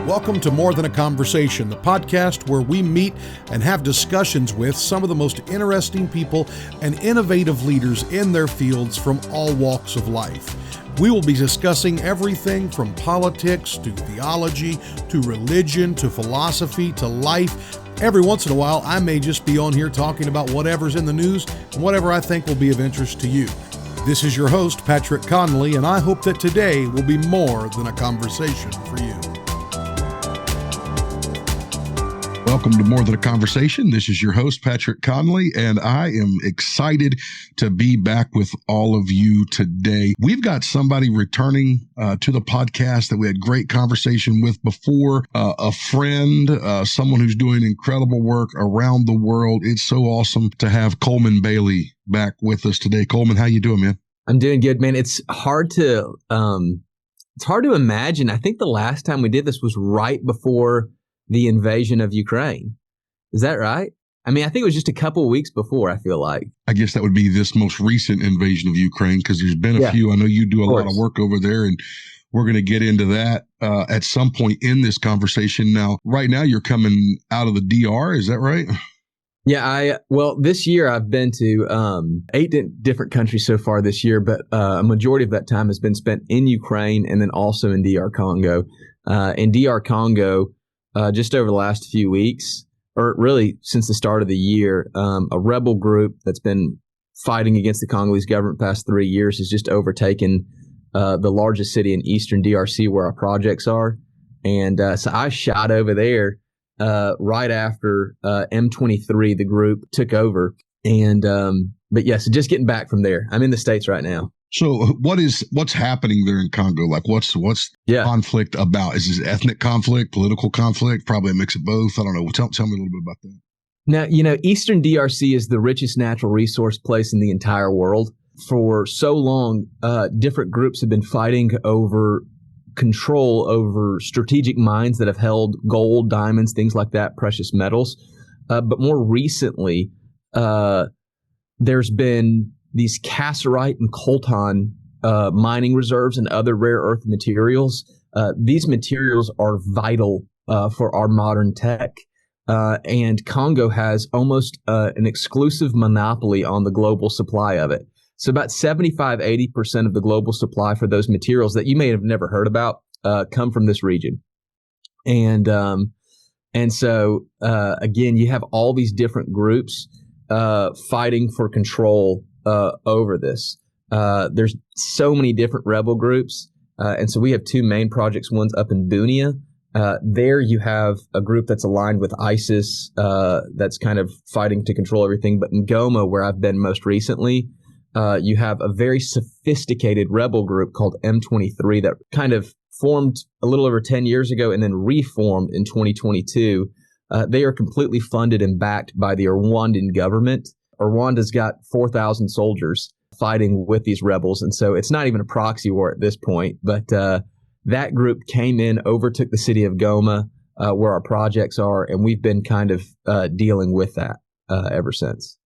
Welcome to More Than a Conversation, the podcast where we meet and have discussions with some of the most interesting people and innovative leaders in their fields from all walks of life. We will be discussing everything from politics to theology to religion to philosophy to life. Every once in a while, I may just be on here talking about whatever's in the news and whatever I think will be of interest to you. This is your host, Patrick Conley, and I hope that today will be more than a conversation for you. Welcome to More Than a Conversation. This is your host, Patrick Conley, and I am excited to be back with all of you today. We've got somebody returning to the podcast that we had great conversation with before, a friend, someone who's doing incredible work around the world. It's so awesome to have Coleman Bailey back with us today. Coleman, how you doing, man? I'm doing good, man. It's hard to imagine. I think the last time we did this was right before the invasion of Ukraine. Is that right? I mean, I think it was just a couple of weeks before, I feel like. I guess that would be this most recent invasion of Ukraine, because there's been a few. I know you do a lot of work over there, and we're going to get into that at some point in this conversation. Now, right now, you're coming out of the DR, is that right? Yeah, this year I've been to 8 different countries so far this year, but a majority of that time has been spent in Ukraine and then also in DR Congo. In DR Congo, just over the last few weeks, or really since the start of the year, a rebel group that's been fighting against the Congolese government the past 3 years has just overtaken the largest city in eastern DRC where our projects are. And so I shot over there right after M23, the group, took over. And but yeah, so just getting back from there. I'm in the States right now. So what's happening there in Congo? Like what's conflict about? Is this ethnic conflict, political conflict, probably a mix of both? I don't know. Tell me a little bit about that. Now, Eastern DRC is the richest natural resource place in the entire world. For so long, different groups have been fighting over control over strategic mines that have held gold, diamonds, things like that, precious metals. But more recently, there's been these cassiterite and coltan mining reserves and other rare earth materials. These materials are vital for our modern tech. And Congo has almost an exclusive monopoly on the global supply of it. So about 75-80% of the global supply for those materials that you may have never heard about come from this region. And so, again, you have all these different groups fighting for control over this. There's so many different rebel groups. And so we have 2 main projects. One's up in Bunia. There you have a group that's aligned with ISIS that's kind of fighting to control everything. But in Goma, where I've been most recently, you have a very sophisticated rebel group called M23 that kind of formed a little over 10 years ago and then reformed in 2022. They are completely funded and backed by the Rwandan government. Rwanda's got 4,000 soldiers fighting with these rebels. And so it's not even a proxy war at this point. But that group came in, overtook the city of Goma, where our projects are, and we've been kind of dealing with that ever since.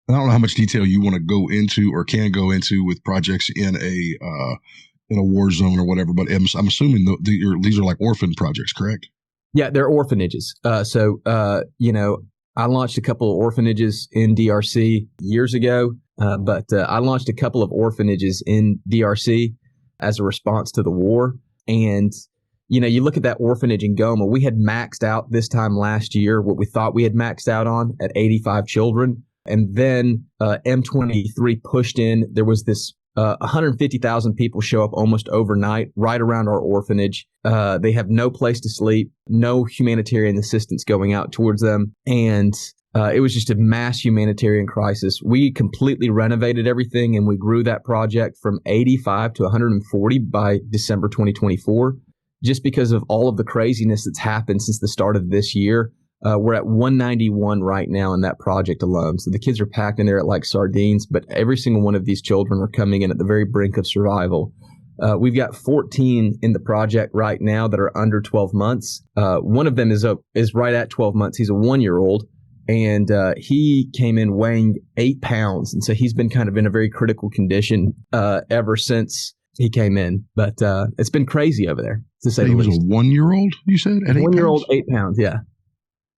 I don't know how much detail you want to go into or can go into with projects in a war zone or whatever, but I'm assuming these are like orphan projects, correct? Yeah, they're orphanages. I launched a couple of orphanages in DRC years ago, but I launched a couple of orphanages in DRC as a response to the war. And, you look at that orphanage in Goma, we had maxed out this time last year what we thought we had maxed out on at 85 children. And then M23 pushed in. There was this 150,000 people show up almost overnight right around our orphanage. They have no place to sleep, no humanitarian assistance going out towards them. And it was just a mass humanitarian crisis. We completely renovated everything, and we grew that project from 85 to 140 by December 2024, just because of all of the craziness that's happened since the start of this year. We're at 191 right now in that project alone. So the kids are packed in there like sardines, but every single one of these children are coming in at the very brink of survival. We've got 14 in the project right now that are under 12 months. One of them is right at 12 months. He's a 1-year-old. And he came in weighing 8 pounds. And so he's been kind of in a very critical condition ever since he came in. But it's been crazy over there, to say the least. He was a 1-year-old, you said? At 8 1-year-old, pounds? 8 pounds, yeah.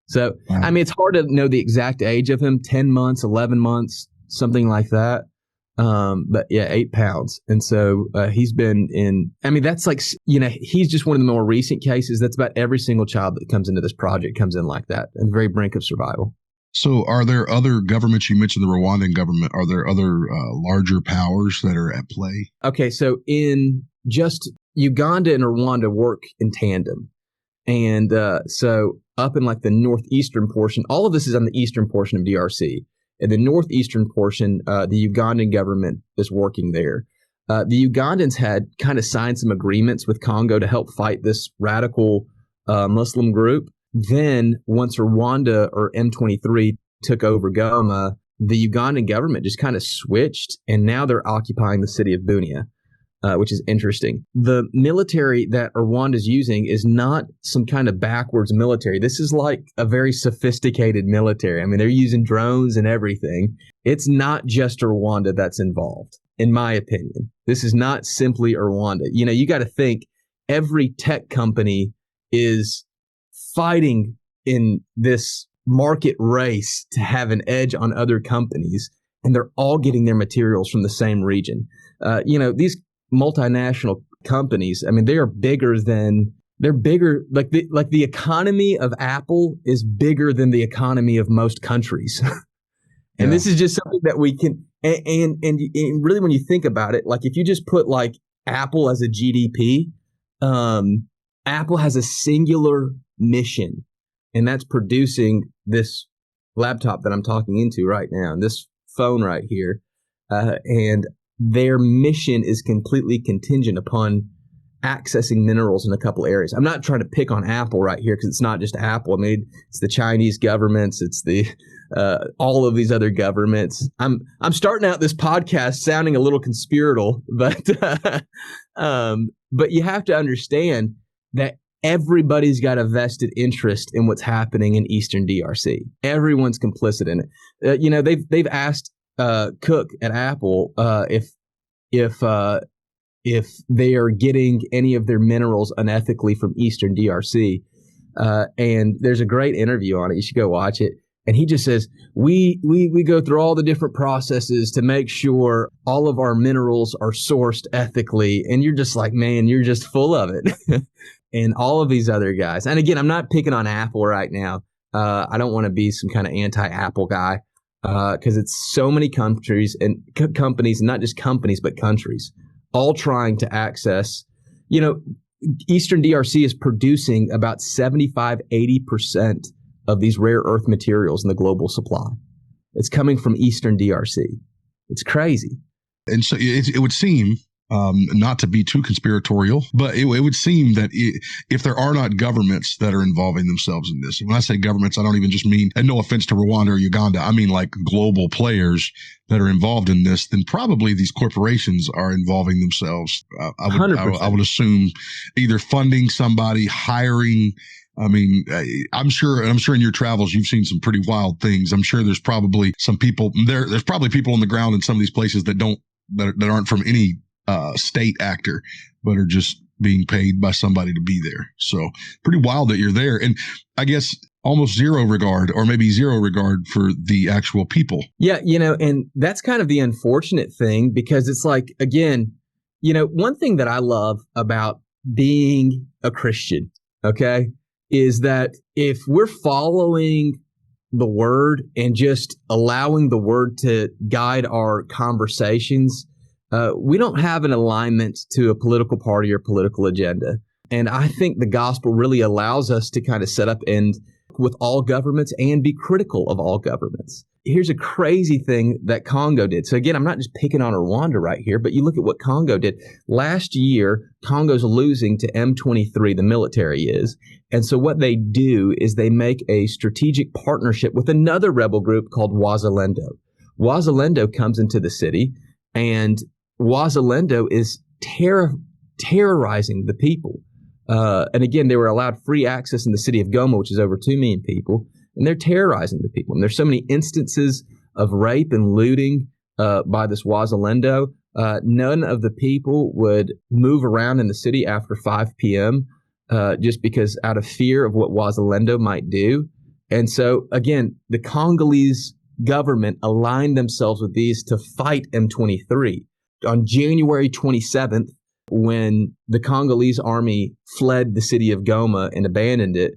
So, Wow. I mean, it's hard to know the exact age of him, 10 months, 11 months, something like that. But yeah, 8 pounds. And so he's been in, I mean, that's like, he's just one of the more recent cases. That's about every single child that comes into this project comes in like that, on the very brink of survival. So are there other governments? You mentioned the Rwandan government. Are there other larger powers that are at play? Okay, so in just Uganda and Rwanda work in tandem. And so up in like the northeastern portion, all of this is on the eastern portion of DRC. In the northeastern portion, the Ugandan government is working there. The Ugandans had kind of signed some agreements with Congo to help fight this radical Muslim group. Then once Rwanda or M23 took over Goma, the Ugandan government just kind of switched, and now they're occupying the city of Bunia, which is interesting. The military that Rwanda's using is not some kind of backwards military. This is like a very sophisticated military. I mean, they're using drones and everything. It's not just Rwanda that's involved, in my opinion. This is not simply Rwanda. You got to think every tech company is fighting in this market race to have an edge on other companies, and they're all getting their materials from the same region. These multinational companies, I mean, they're bigger, like the economy of Apple is bigger than the economy of most countries. And This is just something that we can, and really when you think about it, like if you just put like Apple as a GDP, Apple has a singular mission, and that's producing this laptop that I'm talking into right now, and this phone right here. And their mission is completely contingent upon accessing minerals in a couple areas. I'm not trying to pick on Apple right here because it's not just Apple. I mean, it's the Chinese governments, it's the all of these other governments. I'm starting out this podcast sounding a little conspiratorial, but you have to understand that everybody's got a vested interest in what's happening in Eastern DRC. Everyone's complicit in it. They've asked Cook at Apple if they are getting any of their minerals unethically from Eastern DRC. And there's a great interview on it. You should go watch it. And he just says, we go through all the different processes to make sure all of our minerals are sourced ethically. And you're just like, man, you're just full of it. And all of these other guys. And again, I'm not picking on Apple right now. I don't want to be some kind of anti-Apple guy because it's so many countries and companies, and not just companies, but countries, all trying to access. Eastern DRC is producing about 75-80% of these rare earth materials in the global supply. It's coming from Eastern DRC. It's crazy. And so it would seem, not to be too conspiratorial, but it would seem that if there are not governments that are involving themselves in this, and when I say governments, I don't even just mean, and no offense to Rwanda or Uganda, I mean like global players that are involved in this, then probably these corporations are involving themselves. I would assume either funding somebody, hiring. I mean, I'm sure in your travels, you've seen some pretty wild things. I'm sure there's probably some people there. There's probably people on the ground in some of these places that aren't from any state actor, but are just being paid by somebody to be there. So pretty wild that you're there. And I guess almost zero regard, or maybe zero regard for the actual people. Yeah. And that's kind of the unfortunate thing, because it's like, again, one thing that I love about being a Christian, okay, is that if we're following the word and just allowing the word to guide our conversations, we don't have an alignment to a political party or political agenda. And I think the gospel really allows us to kind of set up and with all governments and be critical of all governments. Here's a crazy thing that Congo did. So again, I'm not just picking on Rwanda right here, but you look at what Congo did. Last year, Congo's losing to M23, the military is. And so what they do is they make a strategic partnership with another rebel group called Wazalendo. Wazalendo comes into the city, and Wazalendo is terrorizing the people. And again, they were allowed free access in the city of Goma, which is over 2 million people. and they're terrorizing the people. And there's so many instances of rape and looting by this Wazalendo. None of the people would move around in the city after 5 p.m. Just because out of fear of what Wazalendo might do. And so, again, the Congolese government aligned themselves with these to fight M23. On January 27th, when the Congolese army fled the city of Goma and abandoned it,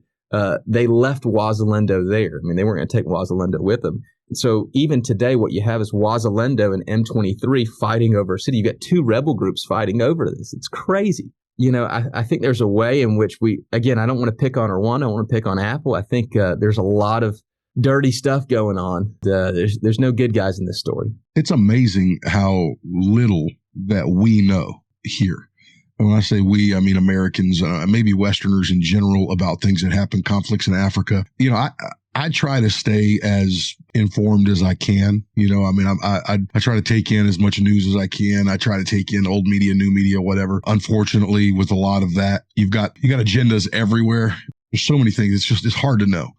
they left Wazalendo there. I mean, they weren't going to take Wazalendo with them. So even today, what you have is Wazalendo and M23 fighting over a city. You got two rebel groups fighting over this. It's crazy. You know, I think there's a way in which I don't want to pick on Rwanda. I want to pick on Apple. I think there's a lot of dirty stuff going on. There's no good guys in this story. It's amazing how little that we know here. And when I say we, I mean Americans, maybe Westerners in general, about things that happen, conflicts in Africa. You know, I try to stay as informed as I can. You know, I mean, I try to take in as much news as I can. I try to take in old media, new media, whatever. Unfortunately, with a lot of that, you got agendas everywhere. There's so many things. It's hard to know.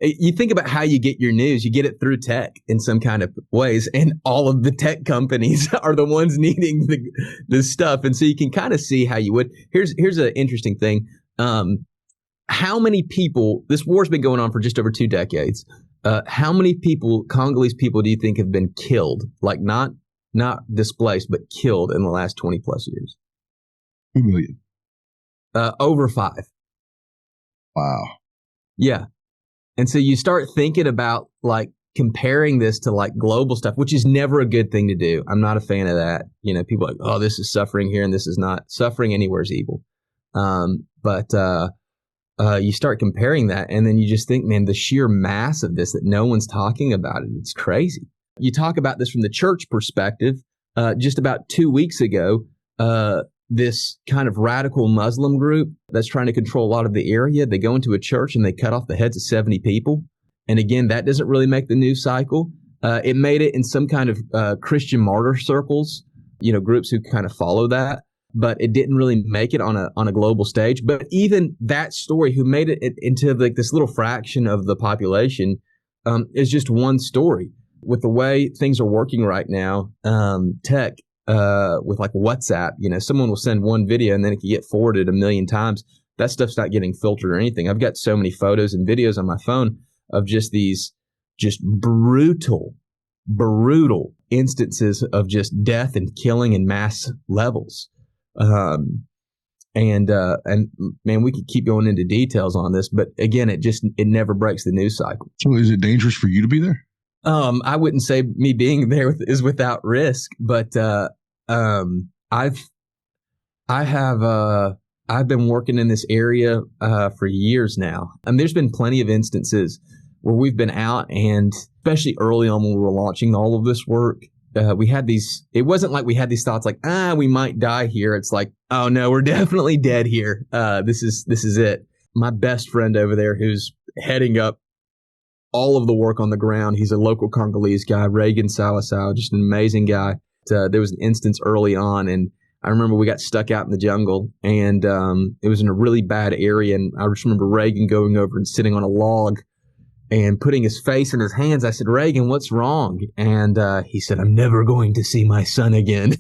You think about how you get your news. You get it through tech in some kind of ways, and all of the tech companies are the ones needing the stuff. And so you can kind of see how you would. Here's an interesting thing. How many people, this war's been going on for just over 2 decades. How many people, Congolese people, do you think have been killed? Like not displaced, but killed in the last 20 plus years? 2 million. Over 5. Wow. Yeah. And so you start thinking about like comparing this to like global stuff, which is never a good thing to do. I'm not a fan of that. You know, people are like, oh, this is suffering here and this is not. Suffering anywhere is evil. But you start comparing that, and then you just think, man, the sheer mass of this that no one's talking about it. It's crazy. You talk about this from the church perspective. Just about 2 weeks ago, this kind of radical Muslim group that's trying to control a lot of the area, they go into a church and they cut off the heads of 70 people. And again, that doesn't really make the news cycle. It made it in some kind of Christian martyr circles, you know, groups who kind of follow that. But it didn't really make it on a global stage. But even that story, who made it into like this little fraction of the population, is just one story. With the way things are working right now, tech, with like WhatsApp, you know, someone will send one video and then it can get forwarded 1 million times. That stuff's not getting filtered or anything. I've got so many photos and videos on my phone of just these brutal instances of just death and killing in mass levels. And man, we could keep going into details on this, but again, it never breaks the news cycle. So is it dangerous for you to be there? I wouldn't say me being there is without risk, but I've been working in this area for years now, and there's been plenty of instances where we've been out, and especially early on when we were launching all of this work, we had these. It wasn't like we had these thoughts like, we might die here. It's like, oh no, we're definitely dead here. This is it. My best friend over there, who's heading up all of the work on the ground. He's a local Congolese guy, Reagan Salasau, just an amazing guy. There was an instance early on, and I remember we got stuck out in the jungle, and it was in a really bad area. And I just remember Reagan going over and sitting on a log and putting his face in his hands. I said, Reagan, what's wrong? And he said, I'm never going to see my son again.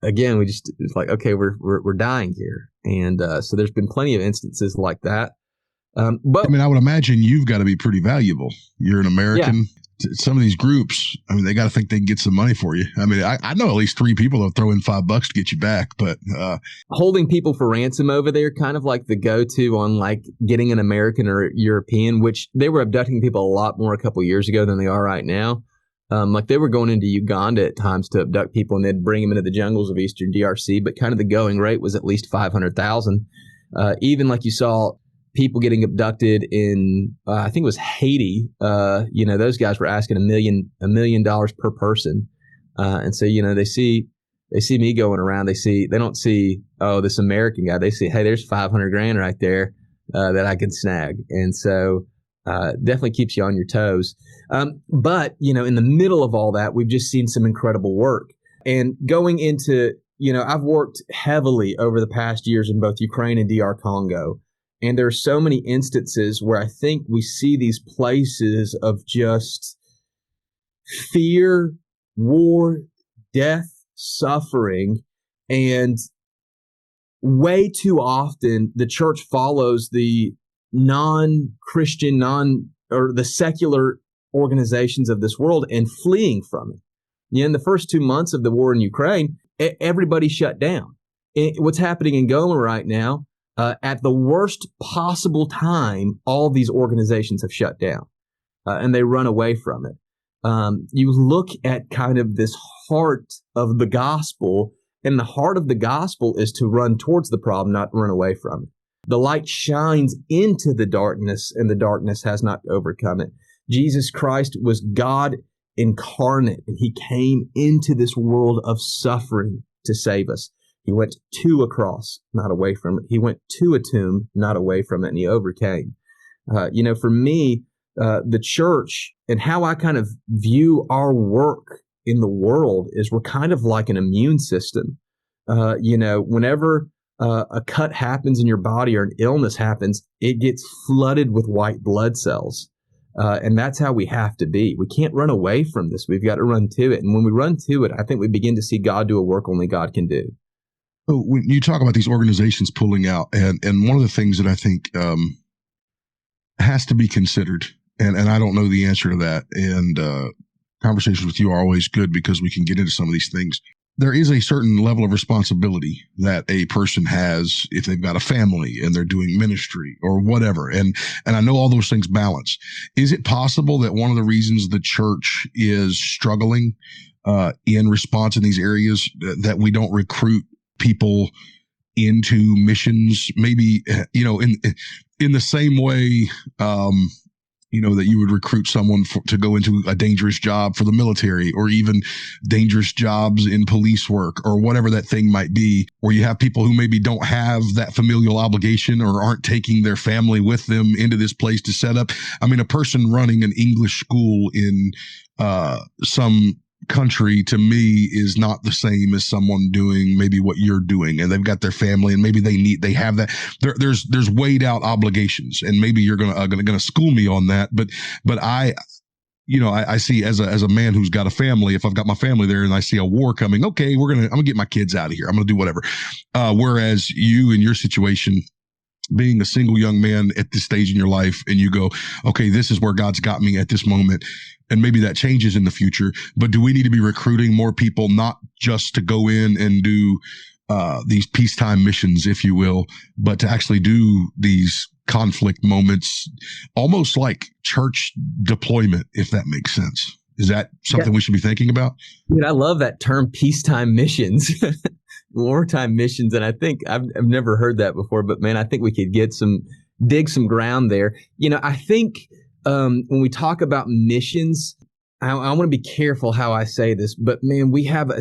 Again, it's like, okay, we're dying here. And so there's been plenty of instances like that. But I mean, I would imagine you've got to be pretty valuable. You're an American. Yeah. Some of these groups, I mean, they got to think they can get some money for you. I mean, I know at least 3 people that'll throw in $5 to get you back, but holding people for ransom over there, kind of like the go-to on like getting an American or European, which they were abducting people a lot more a couple years ago than they are right now. Like they were going into Uganda at times to abduct people, and they'd bring them into the jungles of Eastern DRC. But kind of the going rate was at least 500,000. Even like you saw people getting abducted in, I think it was Haiti. Those guys were asking $1 million per person. And so, they see me going around. They don't see, oh, this American guy. They see, hey, there's $500,000 right there that I can snag. And so definitely keeps you on your toes. But, in the middle of all that, we've just seen some incredible work. And going into, I've worked heavily over the past years in both Ukraine and DR Congo. And there are so many instances where I think we see these places of just fear, war, death, suffering, and way too often the church follows the non-Christian, or the secular organizations of this world and fleeing from it. In the first 2 months of the war in Ukraine, everybody shut down. What's happening in Goma right now, at the worst possible time, all these organizations have shut down, and they run away from it. You look at kind of this heart of the gospel, and the heart of the gospel is to run towards the problem, not run away from it. The light shines into the darkness, and the darkness has not overcome it. Jesus Christ was God incarnate, and he came into this world of suffering to save us. He went to a cross, not away from it. He went to a tomb, not away from it, and he overcame. For me, the church and how I kind of view our work in the world is we're kind of like an immune system. Whenever a cut happens in your body or an illness happens, it gets flooded with white blood cells. And that's how we have to be. We can't run away from this. We've got to run to it. And when we run to it, I think we begin to see God do a work only God can do. When you talk about these organizations pulling out, and one of the things that I think has to be considered, and I don't know the answer to that, and conversations with you are always good because we can get into some of these things. There is a certain level of responsibility that a person has if they've got a family and they're doing ministry or whatever. And I know all those things balance. Is it possible that one of the reasons the church is struggling in response in these areas that we don't recruit people into missions, maybe, in the same way, that you would recruit someone to go into a dangerous job for the military, or even dangerous jobs in police work, or whatever that thing might be, where you have people who maybe don't have that familial obligation or aren't taking their family with them into this place to set up. I mean, a person running an English school in some country, to me, is not the same as someone doing maybe what you're doing, and they've got their family, and maybe they have that. There's weighed out obligations, and maybe you're gonna school me on that, but I see as a man who's got a family, if I've got my family there and I see a war coming, okay, I'm gonna get my kids out of here. I'm gonna do whatever. Whereas you, in your situation, being a single young man at this stage in your life, and you go, okay, this is where God's got me at this moment. And maybe that changes in the future, but do we need to be recruiting more people, not just to go in and do these peacetime missions, if you will, but to actually do these conflict moments, almost like church deployment, if that makes sense? Is that something we should be thinking about? Dude, I love that term, peacetime missions, wartime missions. And I think I've never heard that before, but man, I think we could dig some ground there. I think when we talk about missions, I want to be careful how I say this, but man, we have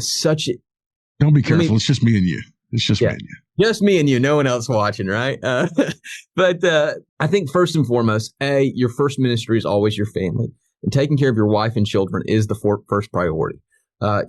Don't be careful. It's just me and you. It's just me and you. Just me and you. No one else watching, right? But I think first and foremost, your first ministry is always your family. And taking care of your wife and children is the first priority.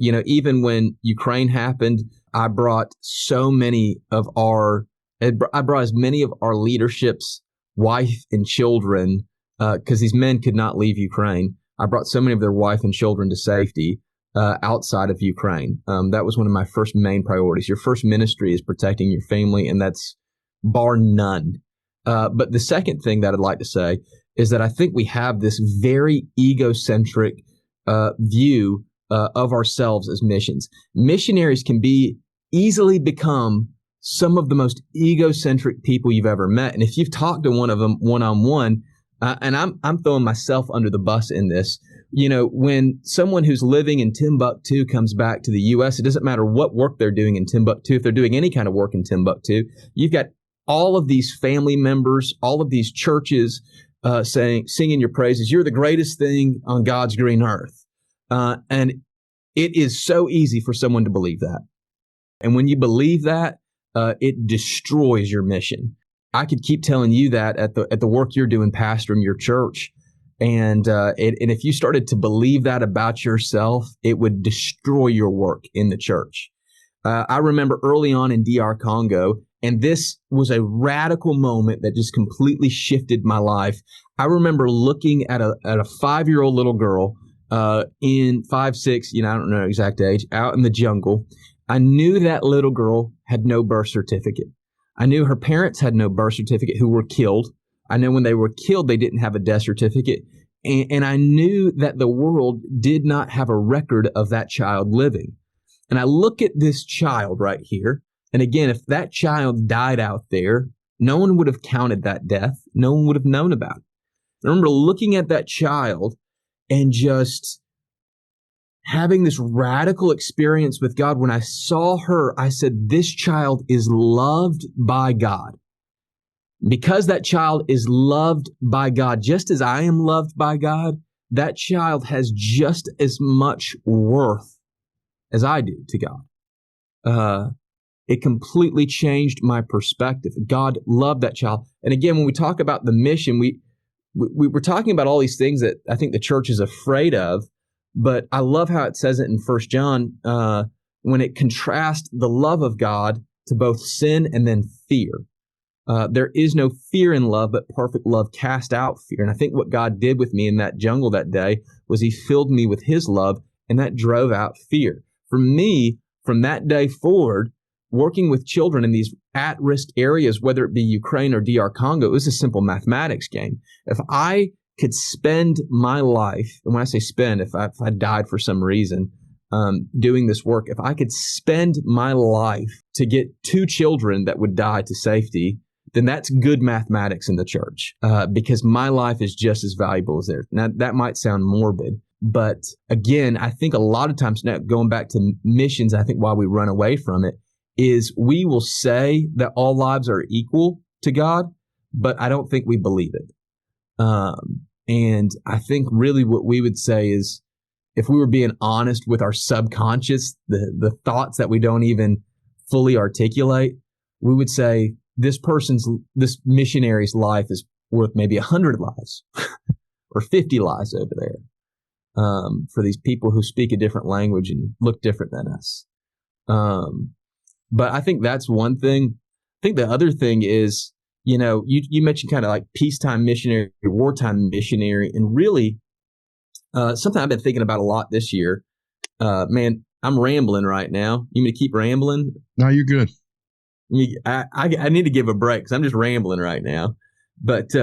Even when Ukraine happened, I brought as many of our leadership's wife and children, because these men could not leave Ukraine. I brought so many of their wife and children to safety outside of Ukraine. That was one of my first main priorities. Your first ministry is protecting your family, and that's bar none. But the second thing that I'd like to say is that I think we have this very egocentric view of ourselves as missions. Missionaries can easily become some of the most egocentric people you've ever met. And if you've talked to one of them one-on-one, and I'm throwing myself under the bus in this, when someone who's living in Timbuktu comes back to the U.S., it doesn't matter what work they're doing in Timbuktu. If they're doing any kind of work in Timbuktu, you've got all of these family members, all of these churches singing your praises. You're the greatest thing on God's green earth. And it is so easy for someone to believe that. And when you believe that, it destroys your mission. I could keep telling you that at the work you're doing, pastor, in your church. And if you started to believe that about yourself, it would destroy your work in the church. I remember early on in DR Congo, And this was a radical moment that just completely shifted my life. I remember looking at a 5-year-old little girl, in 5, 6, I don't know exact age, out in the jungle. I knew that little girl had no birth certificate. I knew her parents had no birth certificate who were killed. I know when they were killed, they didn't have a death certificate. And I knew that the world did not have a record of that child living. And I look at this child right here. And again, if that child died out there, no one would have counted that death. No one would have known about it. I remember looking at that child and just having this radical experience with God. When I saw her, I said, this child is loved by God. Because that child is loved by God, just as I am loved by God, that child has just as much worth as I do to God. It completely changed my perspective. God loved that child. And again, when we talk about the mission, we were talking about all these things that I think the church is afraid of, but I love how it says it in 1 John when it contrasts the love of God to both sin and then fear. There is no fear in love, but perfect love casts out fear. And I think what God did with me in that jungle that day was he filled me with his love, and that drove out fear. For me, from that day forward, working with children in these at-risk areas, whether it be Ukraine or DR Congo, it was a simple mathematics game. If I could spend my life, and when I say spend, if I died for some reason doing this work, if I could spend my life to get 2 children that would die to safety, then that's good mathematics in the church, because my life is just as valuable as theirs. Now, that might sound morbid, but again, I think a lot of times now, going back to missions, I think why we run away from it is we will say that all lives are equal to God, but I don't think we believe it. And I think really what we would say is, if we were being honest with our subconscious, the thoughts that we don't even fully articulate, we would say this missionary's life is worth maybe 100 lives or 50 lives over there, for these people who speak a different language and look different than us. But I think that's one thing. I think the other thing is, you mentioned kind of like peacetime missionary, wartime missionary, and really something I've been thinking about a lot this year. Man, I'm rambling right now. You mean to keep rambling? No, you're good. I need to give a break because I'm just rambling right now. But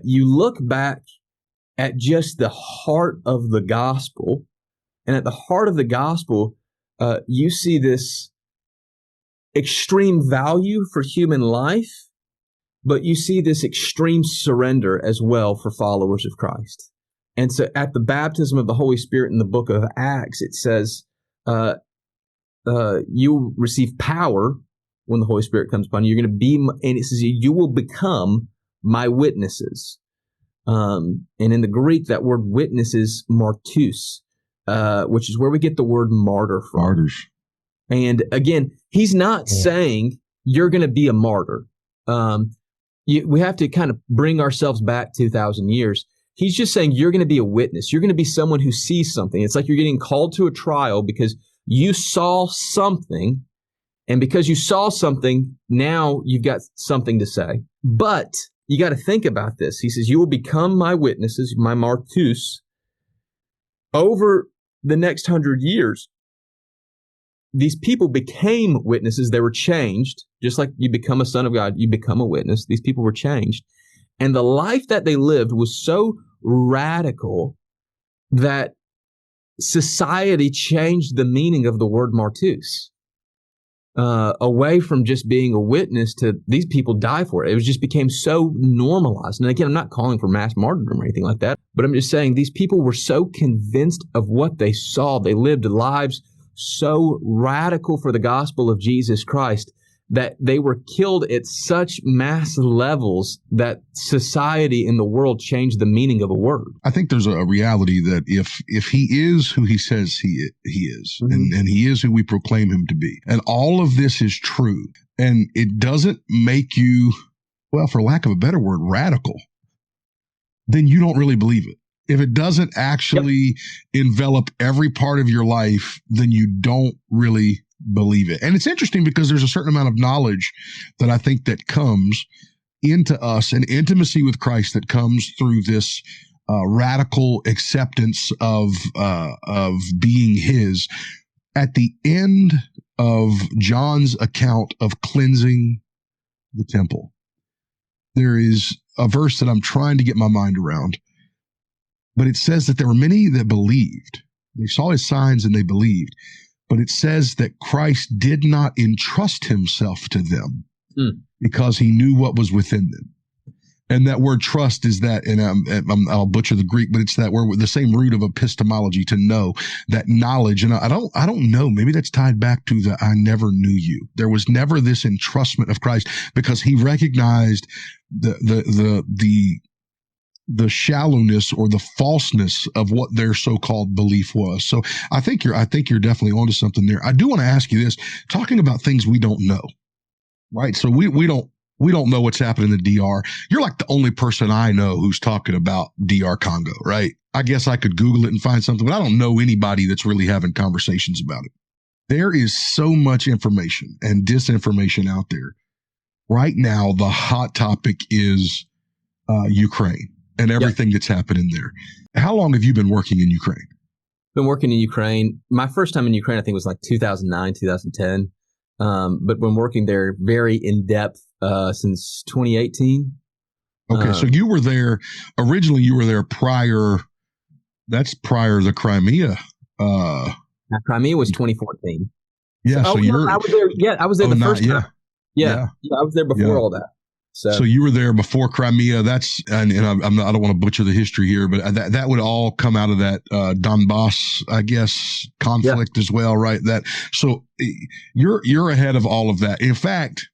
you look back at just the heart of the gospel, and at the heart of the gospel, you see this extreme value for human life, but you see this extreme surrender as well for followers of Christ. And so at the baptism of the Holy Spirit in the book of Acts, it says, you receive power when the Holy Spirit comes upon you. You're going to be, and it says, you will become my witnesses. And in the Greek, that word witness is martus, which is where we get the word martyr from. Martyrs. And again, he's not saying you're going to be a martyr. We have to kind of bring ourselves back 2,000 years. He's just saying you're going to be a witness. You're going to be someone who sees something. It's like you're getting called to a trial because you saw something. And because you saw something, now you've got something to say. But you got to think about this. He says, you will become my witnesses, my martus, over the next 100 years. These people became witnesses. They were changed. Just like you become a son of God, you become a witness. These people were changed. And the life that they lived was so radical that society changed the meaning of the word martus. Away from just being a witness to these people die for it. It just became so normalized. And again, I'm not calling for mass martyrdom or anything like that, but I'm just saying these people were so convinced of what they saw. They lived lives so radical for the gospel of Jesus Christ that they were killed at such mass levels that society in the world changed the meaning of a word. I think there's a reality that if he is who he says he is, mm-hmm. and he is who we proclaim him to be, and all of this is true, and it doesn't make you, well, for lack of a better word, radical, then you don't really believe it. If it doesn't actually envelop every part of your life, then you don't really believe it. And it's interesting because there's a certain amount of knowledge that I think that comes into us, and intimacy with Christ that comes through this radical acceptance of being His. At the end of John's account of cleansing the temple, there is a verse that I'm trying to get my mind around, but it says that there were many that believed. They saw His signs and they believed, but it says that Christ did not entrust Himself to them because He knew what was within them. And that word trust is that, and I'll butcher the Greek, but it's that word with the same root of epistemology, to know, that knowledge. And I don't know, maybe that's tied back to the I never knew you. There was never this entrustment of Christ because He recognized the shallowness or the falseness of what their so-called belief was. So I think you're definitely onto something there. I do want to ask you this, talking about things we don't know, right? So we don't know what's happening in the DR. You're like the only person I know who's talking about DR Congo, right? I guess I could Google it and find something, but I don't know anybody that's really having conversations about it. There is so much information and disinformation out there. Right now, the hot topic is Ukraine and everything that's happening there. How long have you been working in Ukraine? Been working in Ukraine. My first time in Ukraine, I think, was like 2009, 2010. But been working there very in depth since 2018. Okay, so you were there originally. You were there prior. That's prior to the Crimea. Crimea was 2014. Yeah, so you're. I was there. Yeah, I was there the first time. Yeah, I was there before all that. So you were there before Crimea. That's and I don't want to butcher the history here, but that would all come out of that Donbass, I guess, conflict as well, right? That so you're ahead of all of that. In fact,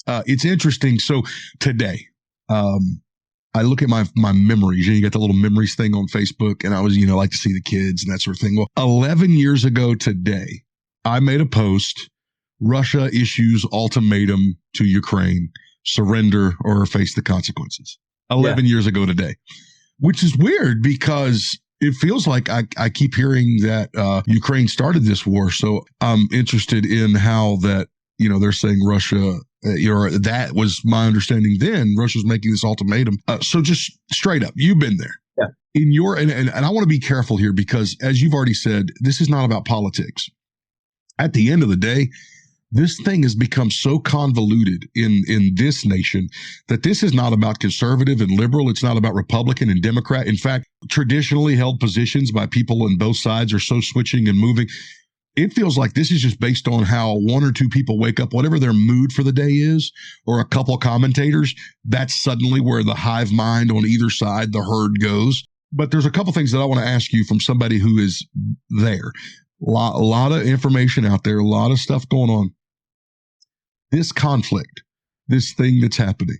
it's interesting. So today, I look at my memories. You got the little memories thing on Facebook, and I was like to see the kids and that sort of thing. Well, 11 years ago today, I made a post. Russia issues ultimatum to Ukraine. Surrender or face the consequences. 11 years ago today, which is weird because it feels like I keep hearing that Ukraine started this war. So I'm interested in how that, they're saying Russia, that was my understanding then. Russia's making this ultimatum. So just straight up, you've been there. Yeah. In your, and I want to be careful here because as you've already said, this is not about politics. At the end of the day, this thing has become so convoluted in this nation that this is not about conservative and liberal. It's not about Republican and Democrat. In fact, traditionally held positions by people on both sides are so switching and moving. It feels like this is just based on how one or two people wake up, whatever their mood for the day is, or a couple of commentators. That's suddenly where the hive mind on either side, the herd goes. But there's a couple things that I want to ask you from somebody who is there. A lot of information out there, a lot of stuff going on. This conflict, this thing that's happening,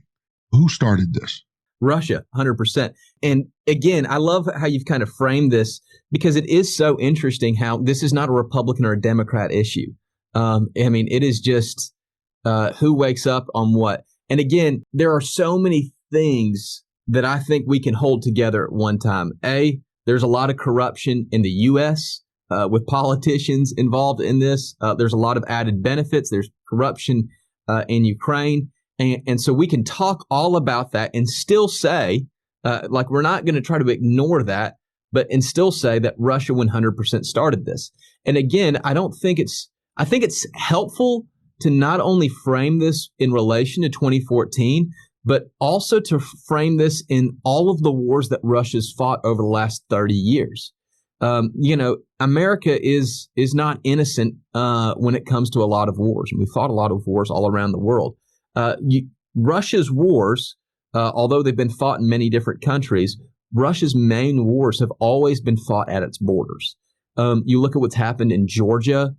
who started this? Russia, 100%. And again, I love how you've kind of framed this because it is so interesting how this is not a Republican or a Democrat issue. It is just who wakes up on what. And again, there are so many things that I think we can hold together at one time. There's a lot of corruption in the U.S., with politicians involved in this. There's a lot of added benefits. There's corruption in Ukraine. And so we can talk all about that and still say, we're not going to try to ignore that, and still say that Russia 100% started this. And again, I think it's helpful to not only frame this in relation to 2014, but also to frame this in all of the wars that Russia's fought over the last 30 years. America is not innocent when it comes to a lot of wars. And we fought a lot of wars all around the world. Russia's wars, although they've been fought in many different countries, Russia's main wars have always been fought at its borders. You look at what's happened in Georgia,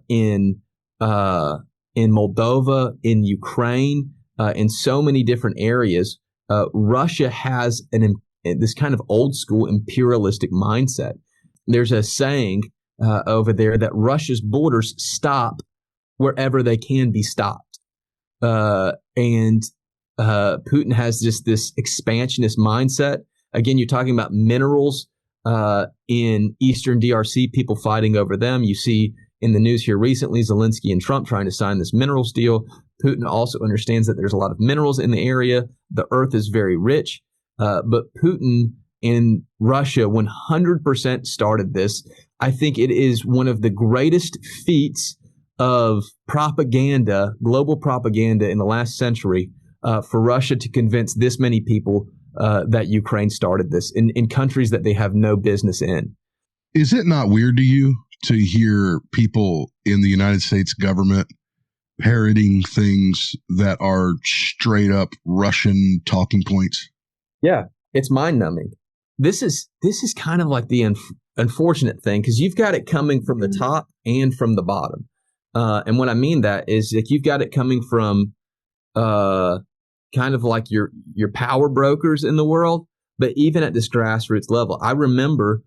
in Moldova, in Ukraine, in so many different areas. Russia has this kind of old school imperialistic mindset. There's a saying over there that Russia's borders stop wherever they can be stopped. And Putin has just this expansionist mindset. Again, you're talking about minerals in Eastern DRC, people fighting over them. You see in the news here recently, Zelensky and Trump trying to sign this minerals deal. Putin also understands that there's a lot of minerals in the area. The earth is very rich. But Putin in Russia 100% started this. I think it is one of the greatest feats of propaganda, global propaganda in the last century, for Russia to convince this many people that Ukraine started this in countries that they have no business in. Is it not weird to you to hear people in the United States government parroting things that are straight up Russian talking points? Yeah, it's mind numbing. This is kind of like the unfortunate thing, because you've got it coming from the top and from the bottom. And what I mean that is that you've got it coming from kind of like your power brokers in the world, but even at this grassroots level. I remember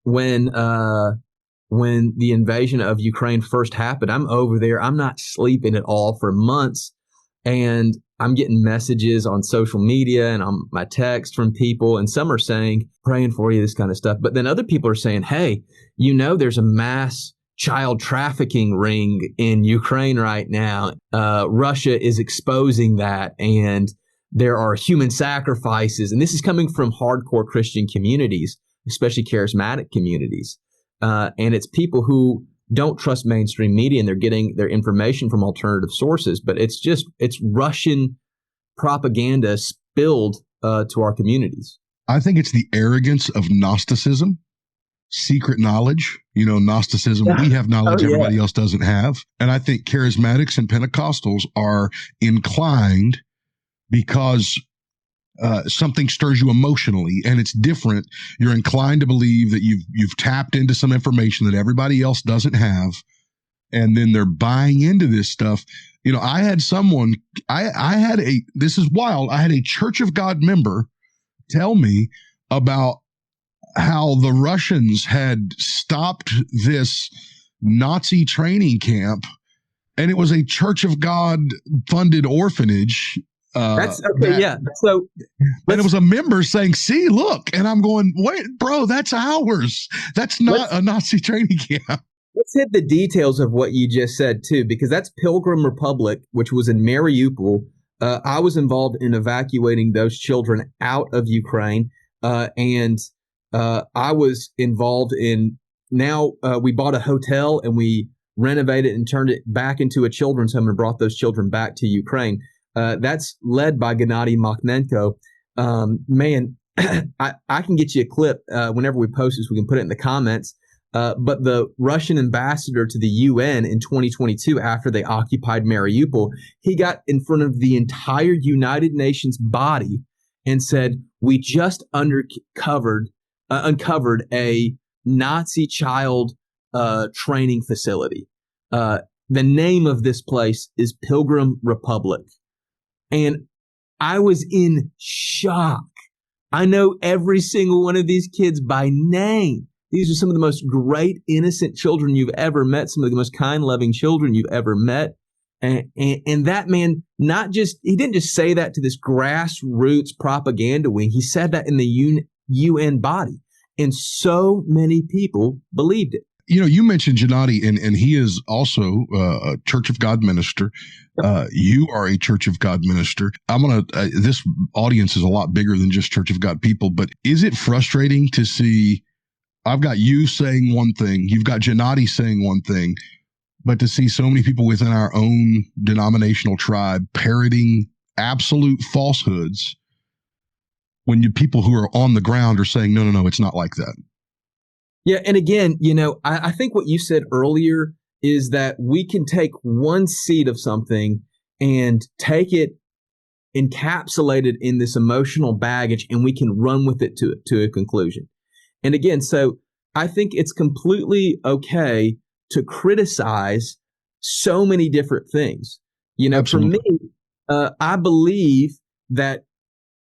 when the invasion of Ukraine first happened, I'm over there. I'm not sleeping at all for months. And I'm getting messages on social media and on my text from people. And some are saying, praying for you, this kind of stuff. But then other people are saying, hey, there's a mass child trafficking ring in Ukraine right now. Russia is exposing that. And there are human sacrifices. And this is coming from hardcore Christian communities, especially charismatic communities. And it's people who don't trust mainstream media, and they're getting their information from alternative sources. But it's Russian propaganda spilled to our communities. I think it's the arrogance of Gnosticism, secret knowledge. Gnosticism, we have knowledge everybody else doesn't have. And I think charismatics and Pentecostals are inclined because something stirs you emotionally, and it's different. You're inclined to believe that you've tapped into some information that everybody else doesn't have, and then they're buying into this stuff. I had someone, this is wild. I had a Church of God member tell me about how the Russians had stopped this Nazi training camp, and it was a Church of God funded orphanage. That's okay. So, and it was a member saying, "See, look," and I'm going, "Wait, bro, that's ours. That's not a Nazi training camp." Let's hit the details of what you just said too, because that's Pilgrim Republic, which was in Mariupol. I was involved in evacuating those children out of Ukraine, and I was involved in. Now we bought a hotel and we renovated and turned it back into a children's home and brought those children back to Ukraine. That's led by Gennady Makhnenko. Man, I can get you a clip whenever we post this. We can put it in the comments. But the Russian ambassador to the UN in 2022, after they occupied Mariupol, he got in front of the entire United Nations body and said, we just uncovered a Nazi child training facility. The name of this place is Pilgrim Republic. And I was in shock. I know every single one of these kids by name. These are some of the most great, innocent children you've ever met, some of the most kind, loving children you've ever met. And that man, he didn't just say that to this grassroots propaganda wing. He said that in the UN body. And so many people believed it. You mentioned Gennady, and he is also a Church of God minister. You are a Church of God minister. This audience is a lot bigger than just Church of God people, but is it frustrating to see, I've got you saying one thing, you've got Gennady saying one thing, but to see so many people within our own denominational tribe parroting absolute falsehoods when people who are on the ground are saying, no, it's not like that. Yeah. And again, I think what you said earlier is that we can take one seed of something and take it, encapsulate it in this emotional baggage, and we can run with it to a conclusion. And again, so I think it's completely okay to criticize so many different things. Absolutely. For me, I believe that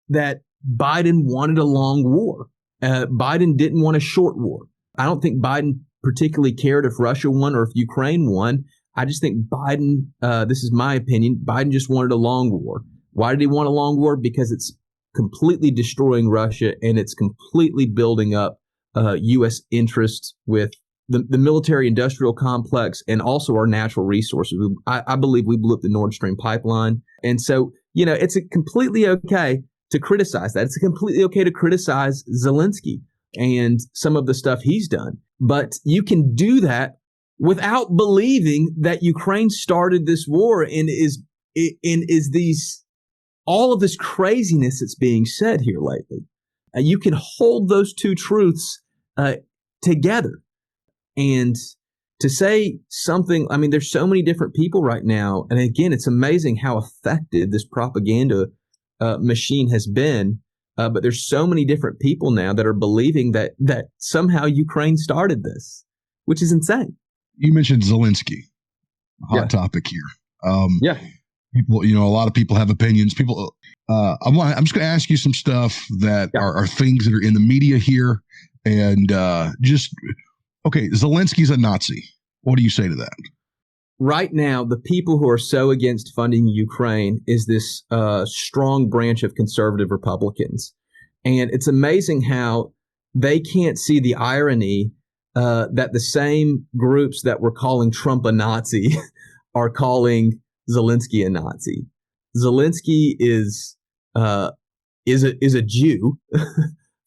Biden wanted a long war. Biden didn't want a short war. I don't think Biden particularly cared if Russia won or if Ukraine won. I just think Biden, this is my opinion, Biden just wanted a long war. Why did he want a long war? Because it's completely destroying Russia and it's completely building up U.S. interests with the military industrial complex and also our natural resources. I believe we blew up the Nord Stream pipeline. And so, it's completely okay to criticize that. It's completely okay to criticize Zelensky and some of the stuff he's done. But you can do that without believing that Ukraine started this war and is all of this craziness that's being said here lately. You can hold those two truths together. And to say something, I mean, there's so many different people right now. And again, it's amazing how effective this propaganda machine has been. But there's so many different people now that are believing that somehow Ukraine started this, which is insane. You mentioned Zelensky, hot topic here. People, a lot of people have opinions. People, I'm just going to ask you some stuff that are things that are in the media here, and okay, Zelensky's a Nazi. What do you say to that? Right now, the people who are so against funding Ukraine is this strong branch of conservative Republicans. And it's amazing how they can't see the irony that the same groups that were calling Trump a Nazi are calling Zelensky a Nazi. Zelensky is a Jew,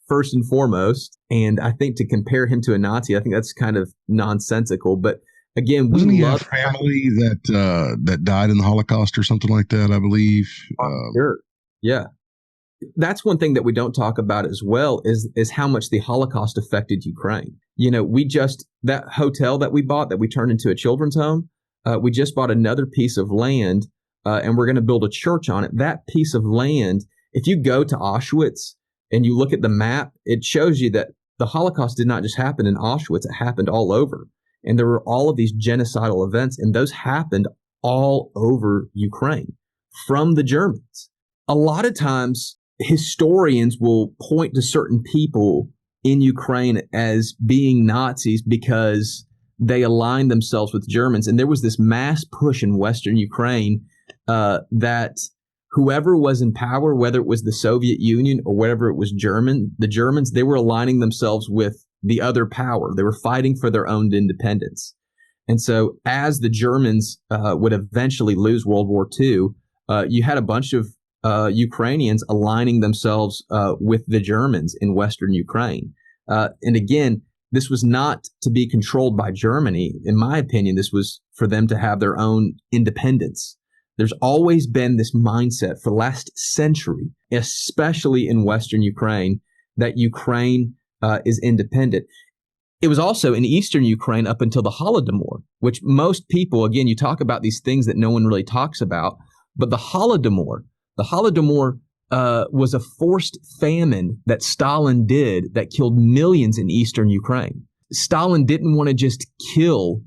first and foremost. And I think to compare him to a Nazi, I think that's kind of nonsensical. But again, wasn't he a family that died in the Holocaust or something like that, I believe? Sure. Yeah. That's one thing that we don't talk about as well is how much the Holocaust affected Ukraine. That hotel that we bought that we turned into a children's home, we just bought another piece of land and we're going to build a church on it. That piece of land, if you go to Auschwitz and you look at the map, it shows you that the Holocaust did not just happen in Auschwitz, it happened all over. And there were all of these genocidal events, and those happened all over Ukraine from the Germans. A lot of times, historians will point to certain people in Ukraine as being Nazis because they aligned themselves with Germans. And there was this mass push in Western Ukraine that whoever was in power, whether it was the Soviet Union or whatever it was the Germans, they were aligning themselves with the other power. They were fighting for their own independence. And so as the Germans would eventually lose World War II, you had a bunch of Ukrainians aligning themselves with the Germans in Western Ukraine. And again, this was not to be controlled by Germany. In my opinion, this was for them to have their own independence. There's always been this mindset for the last century, especially in Western Ukraine, that Ukraine is independent. It was also in Eastern Ukraine up until the Holodomor, which most people, again, you talk about these things that no one really talks about, but the Holodomor was a forced famine that Stalin did that killed millions in Eastern Ukraine. Stalin didn't want to just kill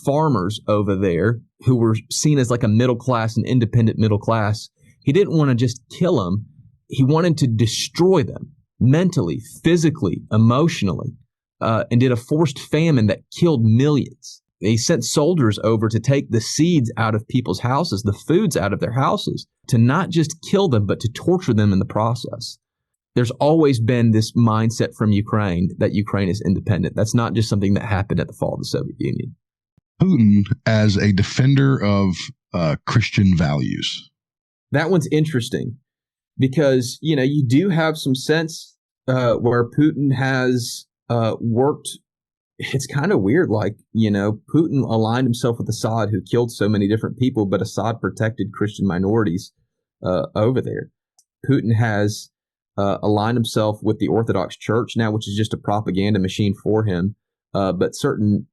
farmers over there who were seen as like a middle class, an independent middle class. He didn't want to just kill them. He wanted to destroy them mentally, physically, emotionally, and did a forced famine that killed millions. They sent soldiers over to take the seeds out of people's houses, the foods out of their houses, to not just kill them, but to torture them in the process. There's always been this mindset from Ukraine that Ukraine is independent. That's not just something that happened at the fall of the Soviet Union. Putin as a defender of Christian values. That one's interesting because, you do have some sense where Putin has worked. It's kind of weird. Like, Putin aligned himself with Assad, who killed so many different people, but Assad protected Christian minorities over there. Putin has aligned himself with the Orthodox Church now, which is just a propaganda machine for him. But certain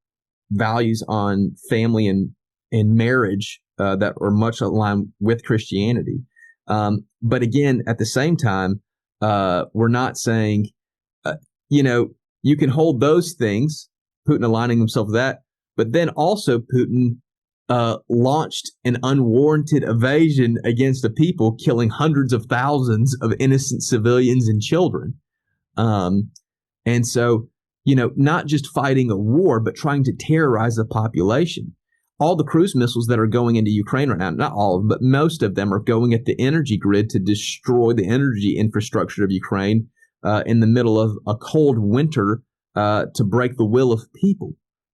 values on family and marriage that are much aligned with Christianity. But again, at the same time, we're not saying, you can hold those things, Putin aligning himself with that, but then also Putin launched an unwarranted invasion against a people, killing hundreds of thousands of innocent civilians and children. And so, not just fighting a war, but trying to terrorize the population. All the cruise missiles that are going into Ukraine right now, not all of them, but most of them are going at the energy grid to destroy the energy infrastructure of Ukraine in the middle of a cold winter to break the will of people.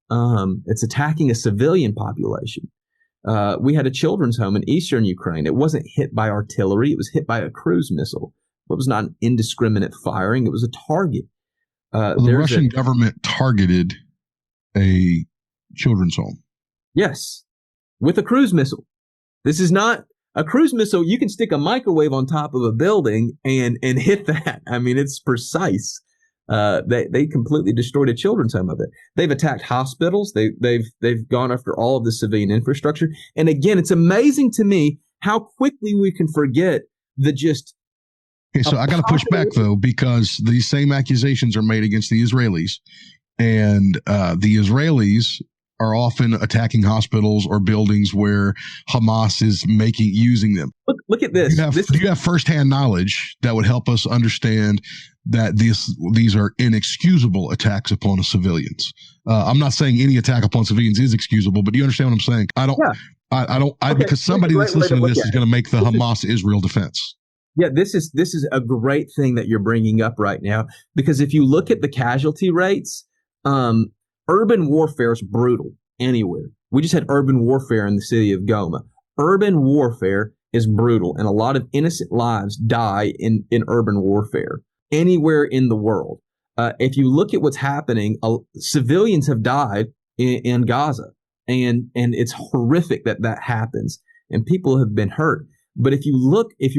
It's attacking a civilian population. We had a children's home in eastern Ukraine. It wasn't hit by artillery. It was hit by a cruise missile. It was not an indiscriminate firing. It was a target. The Russian government targeted a children's home. Yes, with a cruise missile. This is not a cruise missile. You can stick a microwave on top of a building and hit that. I mean, it's precise. They completely destroyed a children's home of it. They've attacked hospitals. They've gone after all of the civilian infrastructure. And again, it's amazing to me how quickly we can forget the just. Okay, so I got to push back though, because these same accusations are made against the Israelis, and the Israelis are often attacking hospitals or buildings where Hamas is using them. Look at this. Do you have firsthand knowledge that would help us understand that these are inexcusable attacks upon civilians? I'm not saying any attack upon civilians is excusable, but do you understand what I'm saying? I don't. Yeah. Because somebody that's listening to this is going to make the Hamas-Israel defense. Yeah, this is a great thing that you're bringing up right now, because if you look at the casualty rates, urban warfare is brutal anywhere. We just had urban warfare in the city of Goma. Urban warfare is brutal, and a lot of innocent lives die in urban warfare anywhere in the world. If you look at what's happening, civilians have died in Gaza, and it's horrific that happens, and people have been hurt. But if you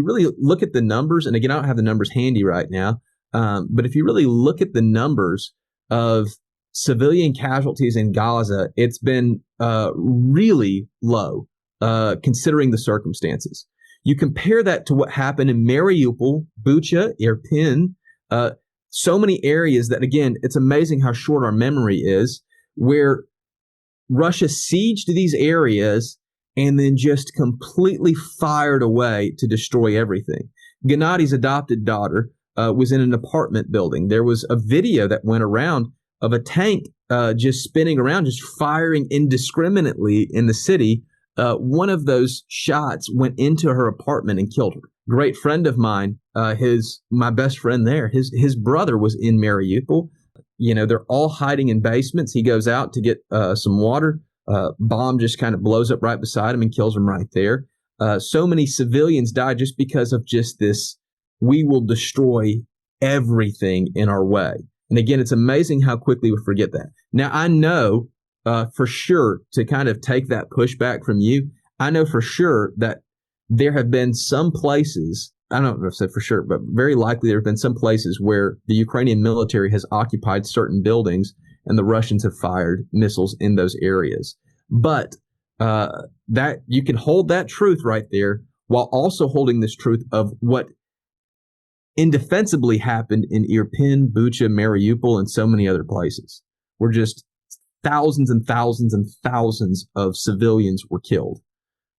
really look at the numbers, and again, I don't have the numbers handy right now, but if you really look at the numbers of civilian casualties in Gaza, it's been really low, considering the circumstances. You compare that to what happened in Mariupol, Bucha, Irpin, so many areas that, again, it's amazing how short our memory is, where Russia sieged these areas and then just completely fired away to destroy everything. Gennady's adopted daughter was in an apartment building. There was a video that went around of a tank just spinning around, just firing indiscriminately in the city. One of those shots went into her apartment and killed her. Great friend of mine, my best friend there, his brother was in Mariupol. You know, they're all hiding in basements. He goes out to get some water. Bomb just kind of blows up right beside him and kills him right there. So many civilians died just because of just this, we will destroy everything in our way. And again, it's amazing how quickly we forget that. Now, I know for sure, to kind of take that pushback from you, I know for sure that there have been some places, I don't know if I said for sure, but very likely there have been some places where the Ukrainian military has occupied certain buildings and the Russians have fired missiles in those areas. But that you can hold that truth right there while also holding this truth of what indefensibly happened in Irpin, Bucha, Mariupol, and so many other places, where just thousands and thousands and thousands of civilians were killed.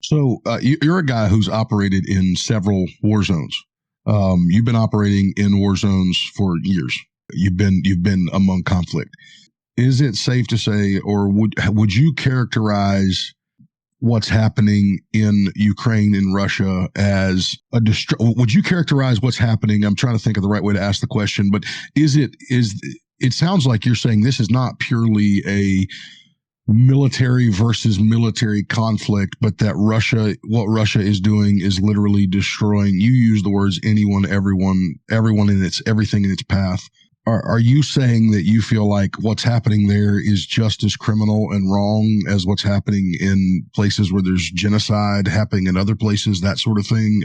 So you're a guy who's operated in several war zones. You've been operating in war zones for years. You've been among conflict. Is it safe to say, or would you characterize what's happening in Ukraine and Russia as would you characterize what's happening? I'm trying to think of the right way to ask the question, but it sounds like you're saying this is not purely a military versus military conflict, but that what Russia is doing is literally destroying, you use the words anyone, everyone in everything in its path. Are you saying that you feel like what's happening there is just as criminal and wrong as what's happening in places where there's genocide happening in other places, that sort of thing?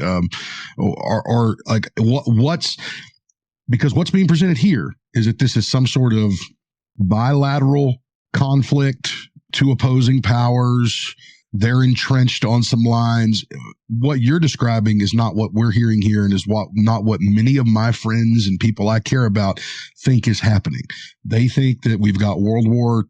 Or like because what's being presented here is that this is some sort of bilateral conflict, two opposing powers. They're entrenched on some lines. What you're describing is not what we're hearing here, and is not what many of my friends and people I care about think is happening. They think that we've got World War,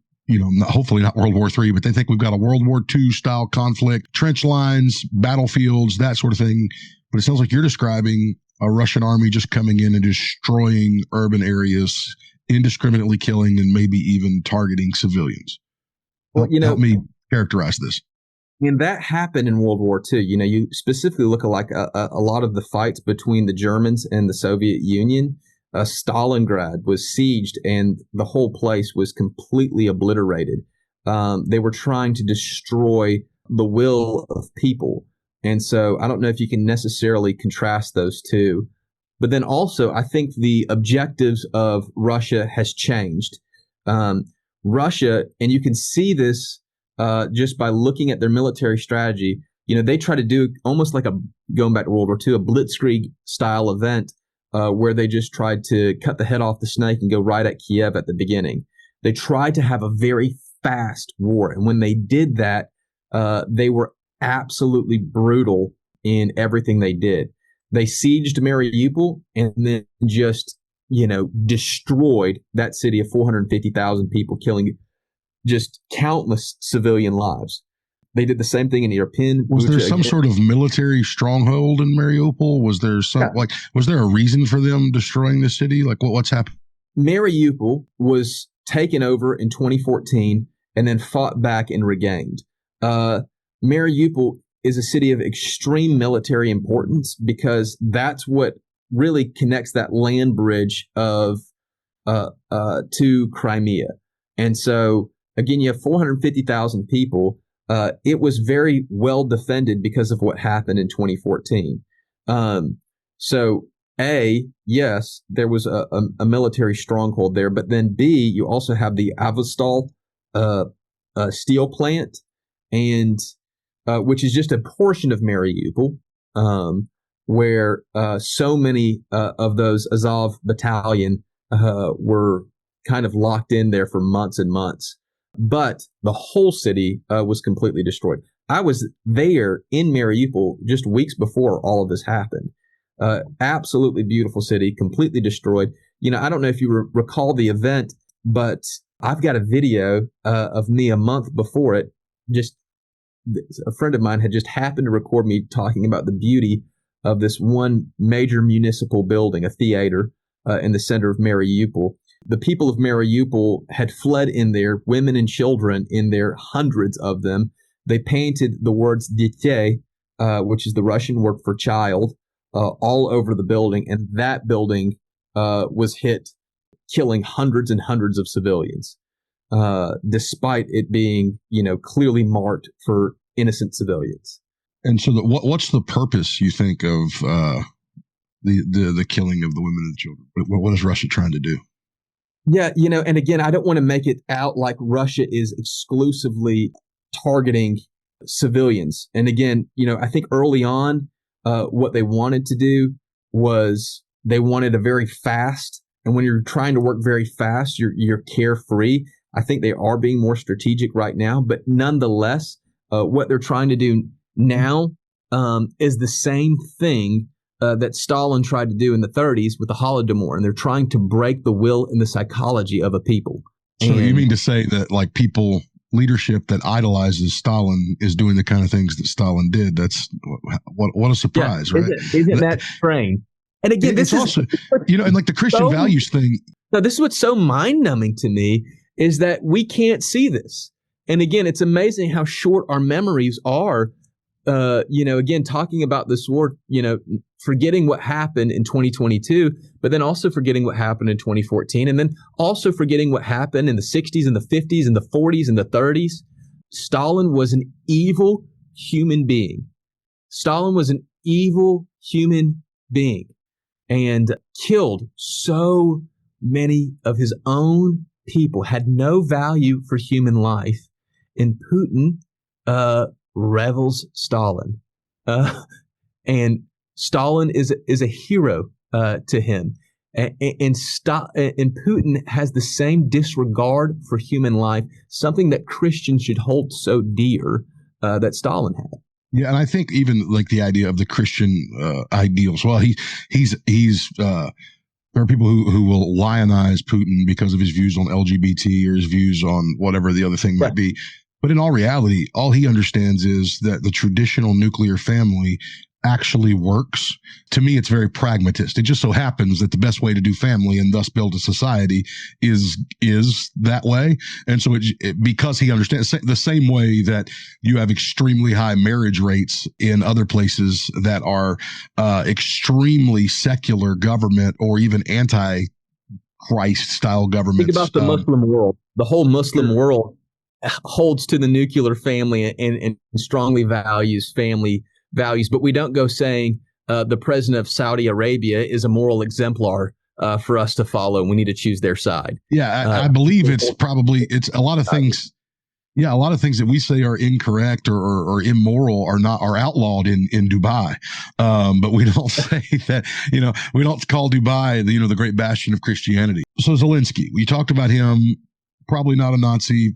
hopefully not World War III, but they think we've got a World War II style conflict, trench lines, battlefields, that sort of thing. But it sounds like you're describing a Russian army just coming in and destroying urban areas, indiscriminately killing and maybe even targeting civilians. Well, help me characterize this. And that happened in World War II. You specifically look at like a lot of the fights between the Germans and the Soviet Union. Stalingrad was sieged and the whole place was completely obliterated. They were trying to destroy the will of people. And so I don't know if you can necessarily contrast those two. But then also, I think the objectives of Russia has changed. Russia, and you can see this just by looking at their military strategy, they try to do almost like going back to World War II, a blitzkrieg style event where they just tried to cut the head off the snake and go right at Kiev at the beginning. They tried to have a very fast war. And when they did that, they were absolutely brutal in everything they did. They sieged Mariupol and then just, destroyed that city of 450,000 people, killing just countless civilian lives. They did the same thing in Irpin. Was there some sort of military stronghold in Mariupol? Was there was there a reason for them destroying the city? Like what's happened? Mariupol was taken over in 2014 and then fought back and regained. Mariupol is a city of extreme military importance because that's what really connects that land bridge of to Crimea. And so, again, you have 450,000 people. It was very well defended because of what happened in 2014. So, A, yes, there was a military stronghold there, but then B, you also have the Avostal steel plant, and which is just a portion of Mariupol, where so many of those Azov battalion were kind of locked in there for months and months. But the whole city was completely destroyed. I was there in Mariupol just weeks before all of this happened. Absolutely beautiful city, completely destroyed. I don't know if you recall the event, but I've got a video of me a month before it. Just a friend of mine had just happened to record me talking about the beauty of this one major municipal building, a theater in the center of Mariupol. The people of Mariupol had fled in there, women and children in there, hundreds of them. They painted the words "детей," which is the Russian word for child, all over the building, and that building was hit, killing hundreds and hundreds of civilians, despite it being, clearly marked for innocent civilians. And so, what's the purpose, you think, of the killing of the women and the children? What is Russia trying to do? Yeah, and again, I don't want to make it out like Russia is exclusively targeting civilians. And again, I think early on, what they wanted to do was they wanted a very fast, and when you're trying to work very fast, you're carefree. I think they are being more strategic right now, but nonetheless, what they're trying to do now is the same thing that Stalin tried to do in the 30s with the Holodomor, and they're trying to break the will and the psychology of a people. So you mean to say that leadership that idolizes Stalin is doing the kind of things that Stalin did? That's what a surprise, right? Isn't that strange? And again, this is also, and like the Christian values thing. Now, this is what's so mind-numbing to me is that we can't see this. And again, it's amazing how short our memories are. Again, talking about this war, forgetting what happened in 2022, but then also forgetting what happened in 2014, and then also forgetting what happened in the 60s and the 50s and the 40s and the 30s. Stalin was an evil human being. Stalin was an evil human being and killed so many of his own people, had no value for human life. And Putin revels Stalin. And Stalin is a hero to him. And Putin has the same disregard for human life, something that Christians should hold so dear that Stalin had. Yeah, and I think even like the idea of the Christian ideals. Well, he's there are people who will lionize Putin because of his views on LGBT or his views on whatever the other thing might be. But in all reality, all he understands is that the traditional nuclear family actually works. To me, it's very pragmatist. It just so happens that the best way to do family and thus build a society is that way. And so because he understands the same way that you have extremely high marriage rates in other places that are extremely secular government or even anti-Christ style governments. Think about the Muslim world, the whole Muslim world. holds to the nuclear family and strongly values family values, but we don't go saying the president of Saudi Arabia is a moral exemplar for us to follow. We need to choose their side. Yeah, I believe it's a lot of things. Yeah, a lot of things that we say are incorrect or immoral are outlawed in Dubai, but we don't say that. We don't call Dubai the great bastion of Christianity. So Zelensky, we talked about him. Probably not a Nazi,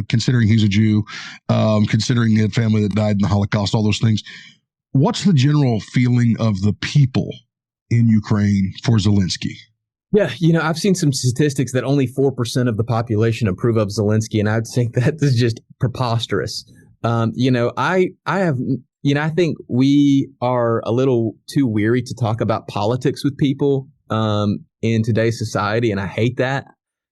considering he's a Jew, considering he had family that died in the Holocaust, all those things. What's the general feeling of the people in Ukraine for Zelensky? Yeah, I've seen some statistics that only 4% of the population approve of Zelensky, and I'd think that is just preposterous. I think we are a little too weary to talk about politics with people in today's society, and I hate that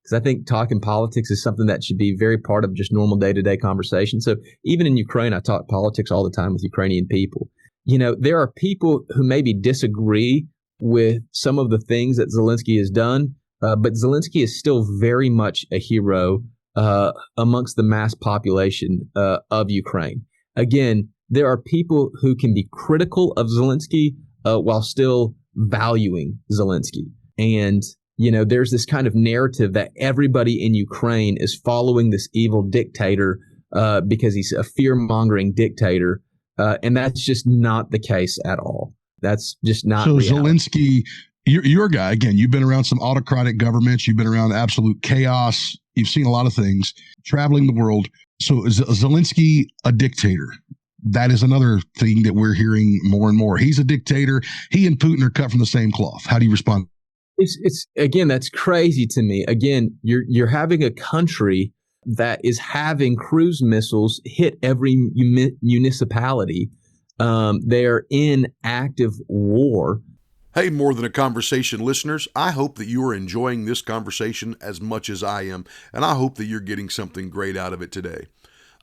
because I think talking politics is something that should be very part of just normal day-to-day conversation. So even in Ukraine, I talk politics all the time with Ukrainian people. There are people who maybe disagree with some of the things that Zelensky has done, but Zelensky is still very much a hero amongst the mass population of Ukraine. Again, there are people who can be critical of Zelensky while still valuing Zelensky. And, there's this kind of narrative that everybody in Ukraine is following this evil dictator because he's a fear-mongering dictator. And that's just not the case at all. That's just not so reality. Zelensky, you're a guy, again, you've been around some autocratic governments. You've been around absolute chaos. You've seen a lot of things, traveling the world. So is Zelensky a dictator? That is another thing that we're hearing more and more. He's a dictator. He and Putin are cut from the same cloth. How do you respond? It's again, that's crazy to me. Again, you're having a country that is having cruise missiles hit every municipality. They're in active war. Hey, More Than a Conversation listeners, I hope that you are enjoying this conversation as much as I am, and I hope that you're getting something great out of it today.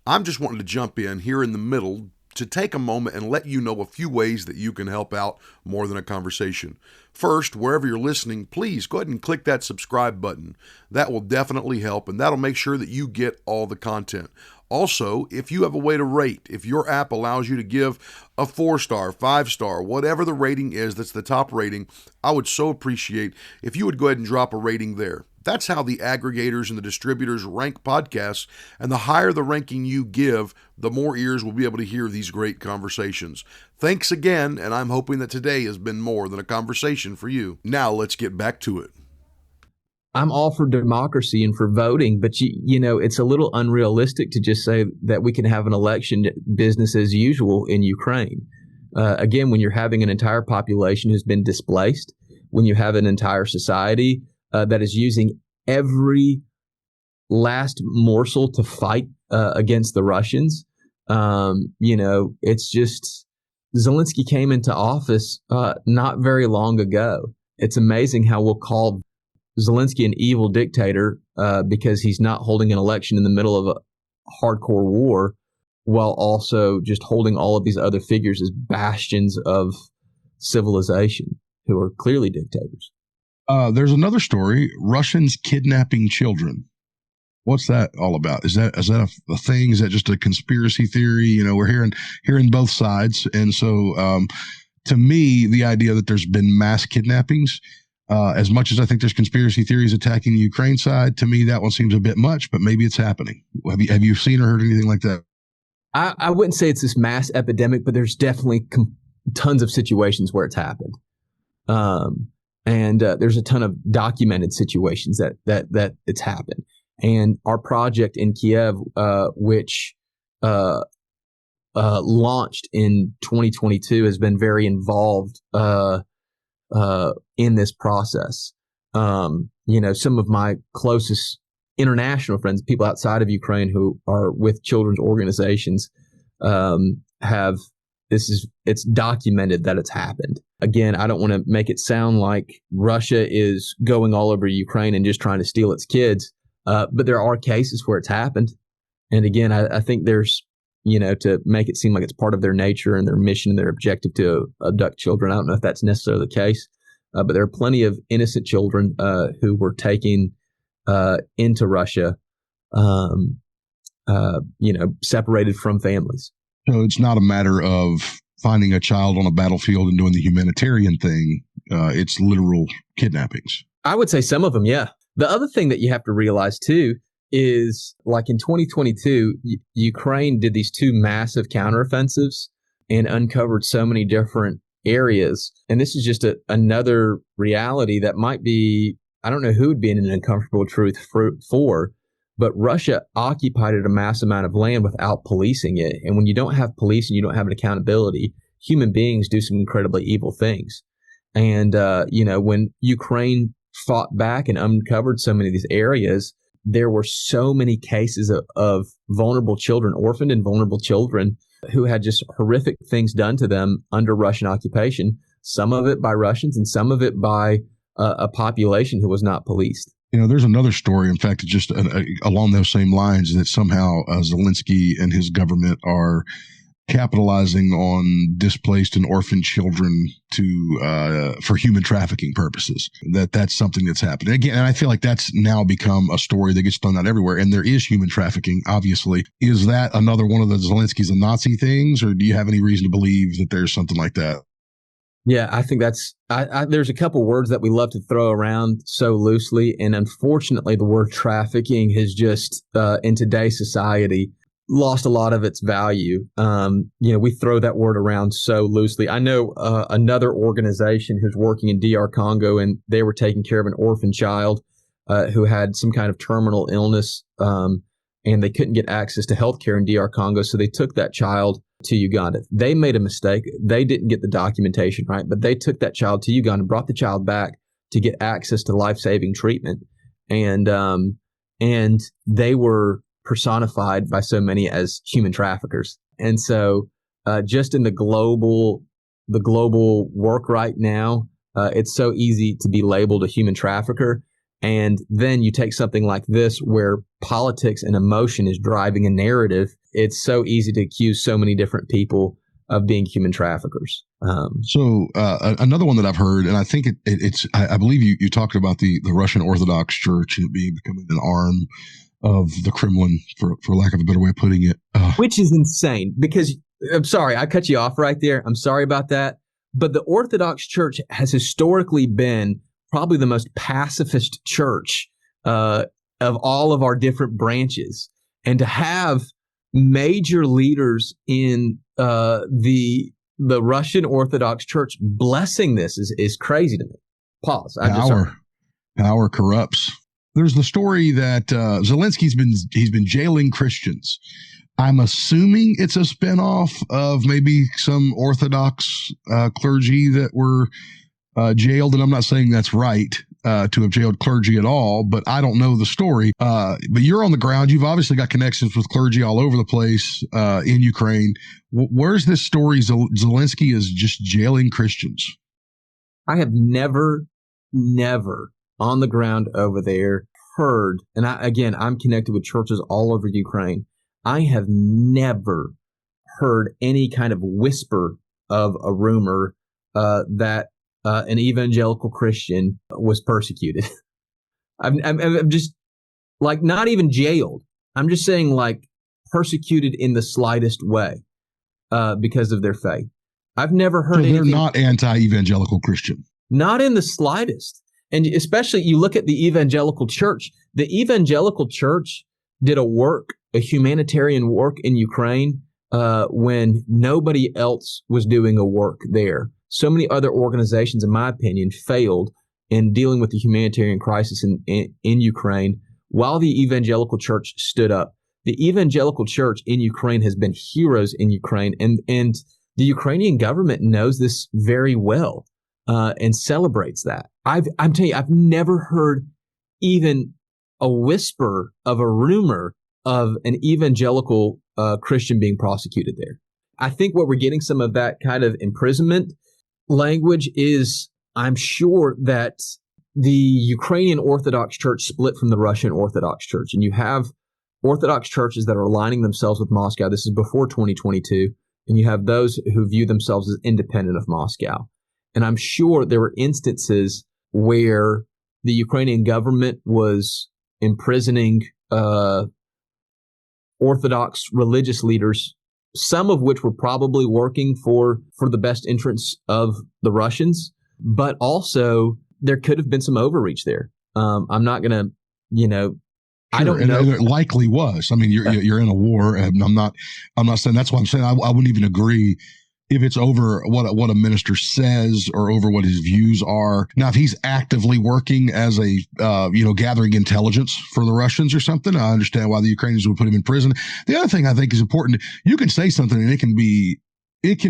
I'm just wanting to jump in here in the middle to take a moment and let you know a few ways that you can help out More Than a Conversation. First, wherever you're listening, please go ahead and click that subscribe button. That will definitely help, and that'll make sure that you get all the content. Also, if you have a way to rate, if your app allows you to give a 4-star, 5-star, whatever the rating is that's the top rating, I would so appreciate if you would go ahead and drop a rating there. That's how the aggregators and the distributors rank podcasts, and the higher the ranking you give, the more ears will be able to hear these great conversations. Thanks again, and I'm hoping that today has been more than a conversation for you. Now let's get back to it. I'm all for democracy and for voting, but it's a little unrealistic to just say that we can have an election business as usual in Ukraine. Again, when you're having an entire population who's been displaced, when you have an entire society that is using every last morsel to fight against the Russians, it's just Zelensky came into office not very long ago. It's amazing how we'll call Zelensky an evil dictator because he's not holding an election in the middle of a hardcore war, while also just holding all of these other figures as bastions of civilization who are clearly dictators. There's another story: Russians kidnapping children. What's that all about? Is that a thing? Is that just a conspiracy theory? We're hearing both sides, and so to me, the idea that there's been mass kidnappings. As much as I think there's conspiracy theories attacking the Ukraine side, to me that one seems a bit much, but maybe it's happening. Have you seen or heard anything like that? I wouldn't say it's this mass epidemic, but there's definitely tons of situations where it's happened. And there's a ton of documented situations that it's happened. And our project in Kiev, which launched in 2022, has been very involved in this process. Some of my closest international friends, people outside of Ukraine who are with children's organizations, it's documented that it's happened. Again, I don't want to make it sound like Russia is going all over Ukraine and just trying to steal its kids. But there are cases where it's happened. And again, I think there's, to make it seem like it's part of their nature and their mission and their objective to abduct children. I don't know if that's necessarily the case, but there are plenty of innocent children who were taken into Russia separated from families. So it's not a matter of finding a child on a battlefield and doing the humanitarian thing. It's literal kidnappings. I would say some of them, yeah. The other thing that you have to realize, too, is like in 2022, Ukraine did these 2 massive counteroffensives and uncovered so many different areas. And this is just another reality that might be, I don't know who would be in an uncomfortable truth for, but Russia occupied a mass amount of land without policing it. And when you don't have police and you don't have an accountability, human beings do some incredibly evil things. And, when Ukraine fought back and uncovered so many of these areas, there were so many cases of vulnerable children, orphaned and vulnerable children, who had just horrific things done to them under Russian occupation, some of it by Russians and some of it by a population who was not policed. There's another story, in fact, just along those same lines, that somehow Zelensky and his government are capitalizing on displaced and orphaned children for human trafficking purposes. That's something that's happening again, and I feel like that's now become a story that gets thrown out everywhere. And there is human trafficking, obviously. Is that another one of the Zelensky's and Nazi things, or do you have any reason to believe that there's something like that? Yeah, I think there's a couple words that we love to throw around so loosely, and unfortunately, the word trafficking has just in today's society lost a lot of its value. We throw that word around so loosely. I know another organization who's working in DR Congo, and they were taking care of an orphan child who had some kind of terminal illness, and they couldn't get access to healthcare in DR Congo, so they took that child to Uganda. They made a mistake. They didn't get the documentation right, but they took that child to Uganda, brought the child back to get access to life-saving treatment, and they were personified by so many as human traffickers. And so just in the global work right now, it's so easy to be labeled a human trafficker. And then you take something like this where politics and emotion is driving a narrative. It's so easy to accuse so many different people of being human traffickers. So another one that I've heard, and I think I believe you talked about the Russian Orthodox Church and it becoming an arm of the Kremlin, for lack of a better way of putting it. Which is insane, because I'm sorry, I cut you off right there. I'm sorry about that. But the Orthodox Church has historically been probably the most pacifist church of all of our different branches. And to have major leaders in the Russian Orthodox Church blessing this is crazy to me. Pause. Power corrupts. There's the story that Zelensky's been jailing Christians. I'm assuming it's a spinoff of maybe some Orthodox clergy that were jailed, and I'm not saying that's right to have jailed clergy at all, but I don't know the story. But you're on the ground. You've obviously got connections with clergy all over the place in Ukraine. Where's this story? Zelensky is just jailing Christians. I have never on the ground over there heard, and I'm connected with churches all over Ukraine. I have never heard any kind of whisper of a rumor that an evangelical Christian was persecuted. I'm just like not even jailed. I'm just saying like persecuted in the slightest way because of their faith. I've never heard anything. So they're not anti-evangelical Christian. Not in the slightest. And especially you look at the evangelical church. The evangelical church did a humanitarian work in Ukraine when nobody else was doing a work there. So many other organizations, in my opinion, failed in dealing with the humanitarian crisis in Ukraine while the evangelical church stood up. The evangelical church in Ukraine has been heroes in Ukraine, and the Ukrainian government knows this very well and celebrates that. I'm telling you, I've never heard even a whisper of a rumor of an evangelical Christian being prosecuted there. I think what we're getting some of that kind of imprisonment language is, I'm sure that the Ukrainian Orthodox Church split from the Russian Orthodox Church, and you have Orthodox churches that are aligning themselves with Moscow. This is before 2022, and you have those who view themselves as independent of Moscow. And I'm sure there were instances where the Ukrainian government was imprisoning Orthodox religious leaders, some of which were probably working for the best interests of the Russians, but also there could have been some overreach there. I'm not going to, Sure, I don't know. And it likely was. I mean, you're in a war, and I'm not saying that's why I'm saying I wouldn't even agree if it's over what a minister says or over what his views are. Now, if he's actively working as a gathering intelligence for the Russians or something, I understand why the Ukrainians would put him in prison. The other thing I think is important: you can say something and it can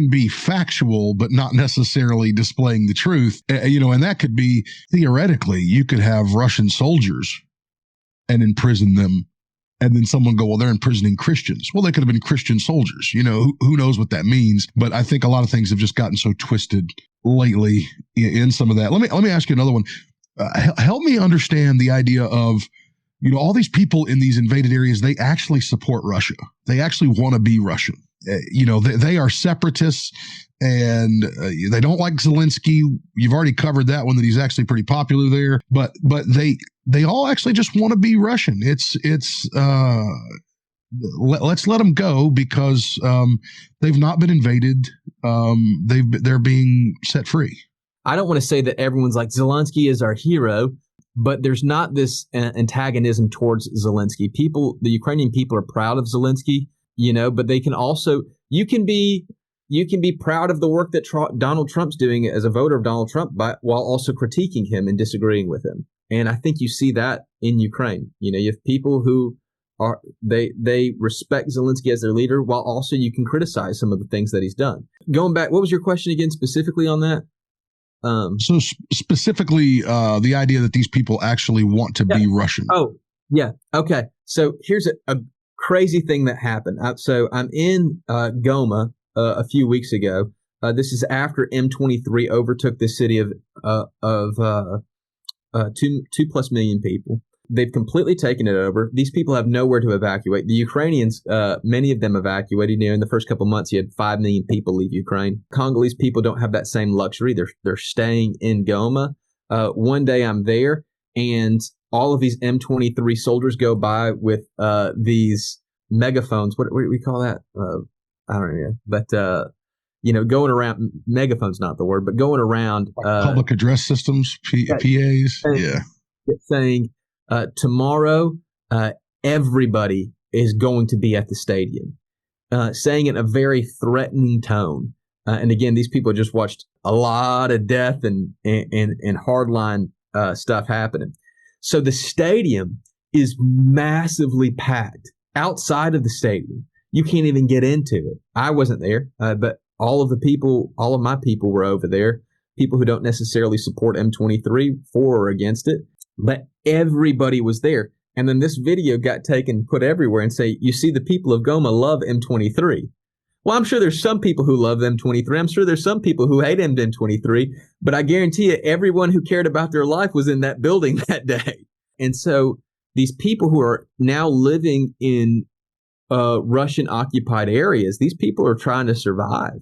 be factual, but not necessarily displaying the truth. And that could be theoretically, you could have Russian soldiers and imprison them. And then someone go, well, they're imprisoning Christians. Well, they could have been Christian soldiers. Who knows what that means? But I think a lot of things have just gotten so twisted lately in some of that. Let me ask you another one. Help me understand the idea of, all these people in these invaded areas, they actually support Russia. They actually want to be Russian. They are separatists, and they don't like Zelensky. You've already covered that one, that he's actually pretty popular there. But they all actually just want to be Russian. Let's let them go because they've not been invaded. They're being set free. I don't want to say that everyone's like Zelensky is our hero, but there's not this antagonism towards Zelensky. The Ukrainian people are proud of Zelensky, but they can also, you can be proud of the work that Donald Trump's doing as a voter of Donald Trump, while also critiquing him and disagreeing with him. And I think you see that in Ukraine. You have people who they respect Zelensky as their leader, while also you can criticize some of the things that he's done. Going back, what was your question again specifically on that? So specifically, the idea that these people actually want to be Russian. Oh, yeah. Okay. So here's a crazy thing that happened. So I'm in Goma a few weeks ago. This is after M23 overtook the city of 2+ million people. They've completely taken it over. These people have nowhere to evacuate. The Ukrainians, many of them evacuated. In the first couple of months, you had 5 million people leave Ukraine. Congolese people don't have that same luxury. They're staying in Goma. One day I'm there, and all of these M23 soldiers go by with these megaphones. What do we call that? I don't know. But going around, megaphone's not the word, but going around public address systems, PAs, saying tomorrow everybody is going to be at the stadium, saying it in a very threatening tone. And again, these people just watched a lot of death and hardline stuff happening. So the stadium is massively packed. Outside of the stadium, you can't even get into it. I wasn't there, but all of my people were over there. People who don't necessarily support M23, for or against it, but everybody was there. And then this video got taken, put everywhere, and say, you see, the people of Goma love M23. Well, I'm sure there's some people who love M23. I'm sure there's some people who hate M23, but I guarantee you, everyone who cared about their life was in that building that day. And so these people who are now living in Russian occupied areas, these people are trying to survive.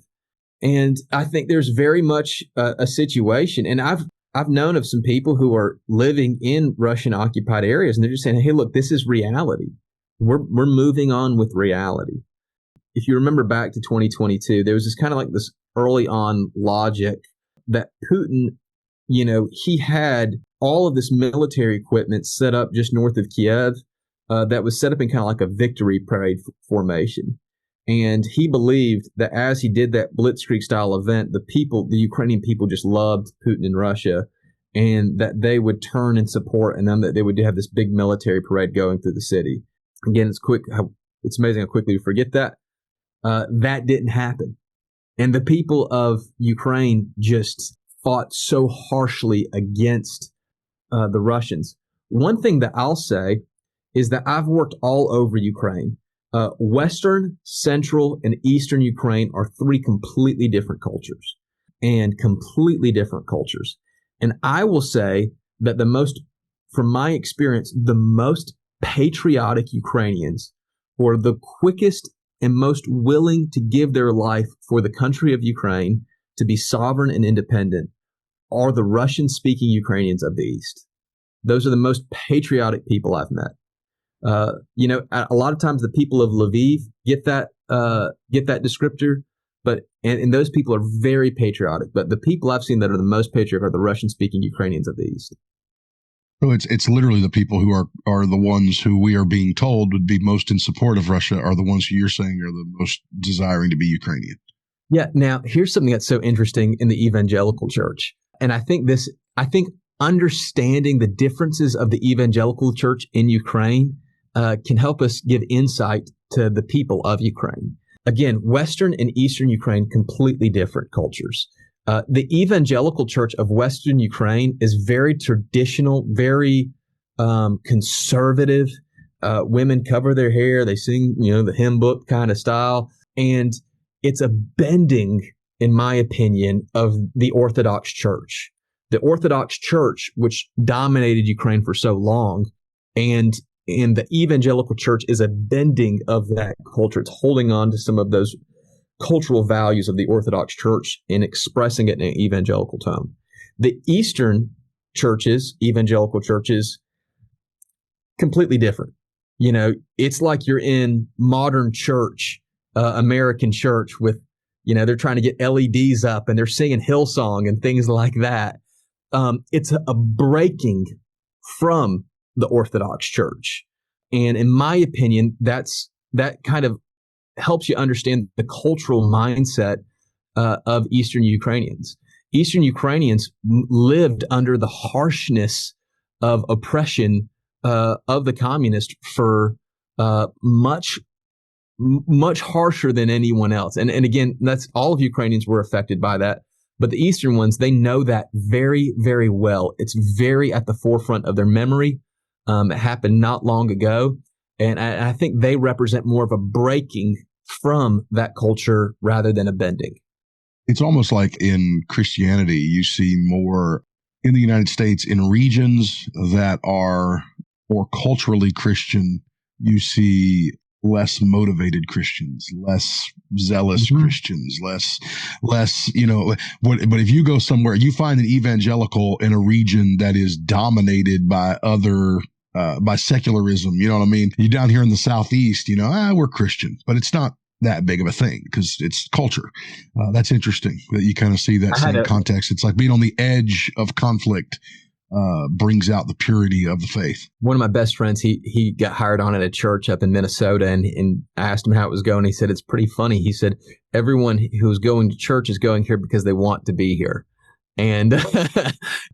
And I think there's very much a situation. And I've known of some people who are living in Russian occupied areas, and they're just saying, hey, look, this is reality. We're moving on with reality. If you remember back to 2022, there was this kind of like this early on logic that Putin, he had all of this military equipment set up just north of Kiev that was set up in kind of like a victory parade formation. And he believed that as he did that blitzkrieg style event, the Ukrainian people just loved Putin in Russia, and that they would turn and support, and then that they would have this big military parade going through the city. Again, it's amazing how quickly we forget that. That didn't happen. And the people of Ukraine just fought so harshly against the Russians. One thing that I'll say is that I've worked all over Ukraine. Western, Central, and Eastern Ukraine are 3 completely different cultures. And I will say that from my experience, the most patriotic Ukrainians, who are the quickest and most willing to give their life for the country of Ukraine to be sovereign and independent, are the Russian-speaking Ukrainians of the East. Those are the most patriotic people I've met. A lot of times the people of Lviv get that descriptor, but and those people are very patriotic. But the people I've seen that are the most patriotic are the Russian-speaking Ukrainians of the East. So it's literally the people who are the ones who we are being told would be most in support of Russia are the ones who you're saying are the most desiring to be Ukrainian. Yeah. Now, here's something that's so interesting in the evangelical church. And I think understanding the differences of the evangelical church in Ukraine can help us give insight to the people of Ukraine. Again, Western and Eastern Ukraine, completely different cultures. The evangelical church of Western Ukraine is very traditional, very conservative. Women cover their hair. They sing, the hymn book kind of style. And it's a bending, in my opinion, of the Orthodox Church. The Orthodox Church, which dominated Ukraine for so long, and the evangelical church is a bending of that culture. It's holding on to some of those cultural values of the Orthodox Church and expressing it in an evangelical tone. The Eastern churches, evangelical churches, completely different. It's like you're in modern church, American church with, they're trying to get LEDs up and they're singing Hillsong and things like that. It's a breaking from the Orthodox Church. And in my opinion, that kind of helps you understand the cultural mindset of Eastern Ukrainians. Eastern Ukrainians lived under the harshness of oppression of the communists for much harsher than anyone else. And again, that's all of Ukrainians were affected by that. But the Eastern ones, they know that very, very well. It's very at the forefront of their memory. It happened not long ago. And I think they represent more of a breaking from that culture rather than a bending. It's almost like in Christianity, you see more in the United States in regions that are more culturally Christian. You see less motivated Christians, less zealous Christians, less, but if you go somewhere, you find an evangelical in a region that is dominated by by secularism. You know what I mean? You down here in the Southeast, we're Christian, but it's not that big of a thing because it's culture. That's interesting that you kind of see that same context. It's like being on the edge of conflict brings out the purity of the faith. One of my best friends, he got hired on at a church up in Minnesota, and I asked him how it was going. He said, it's pretty funny. He said, everyone who's going to church is going here because they want to be here. And in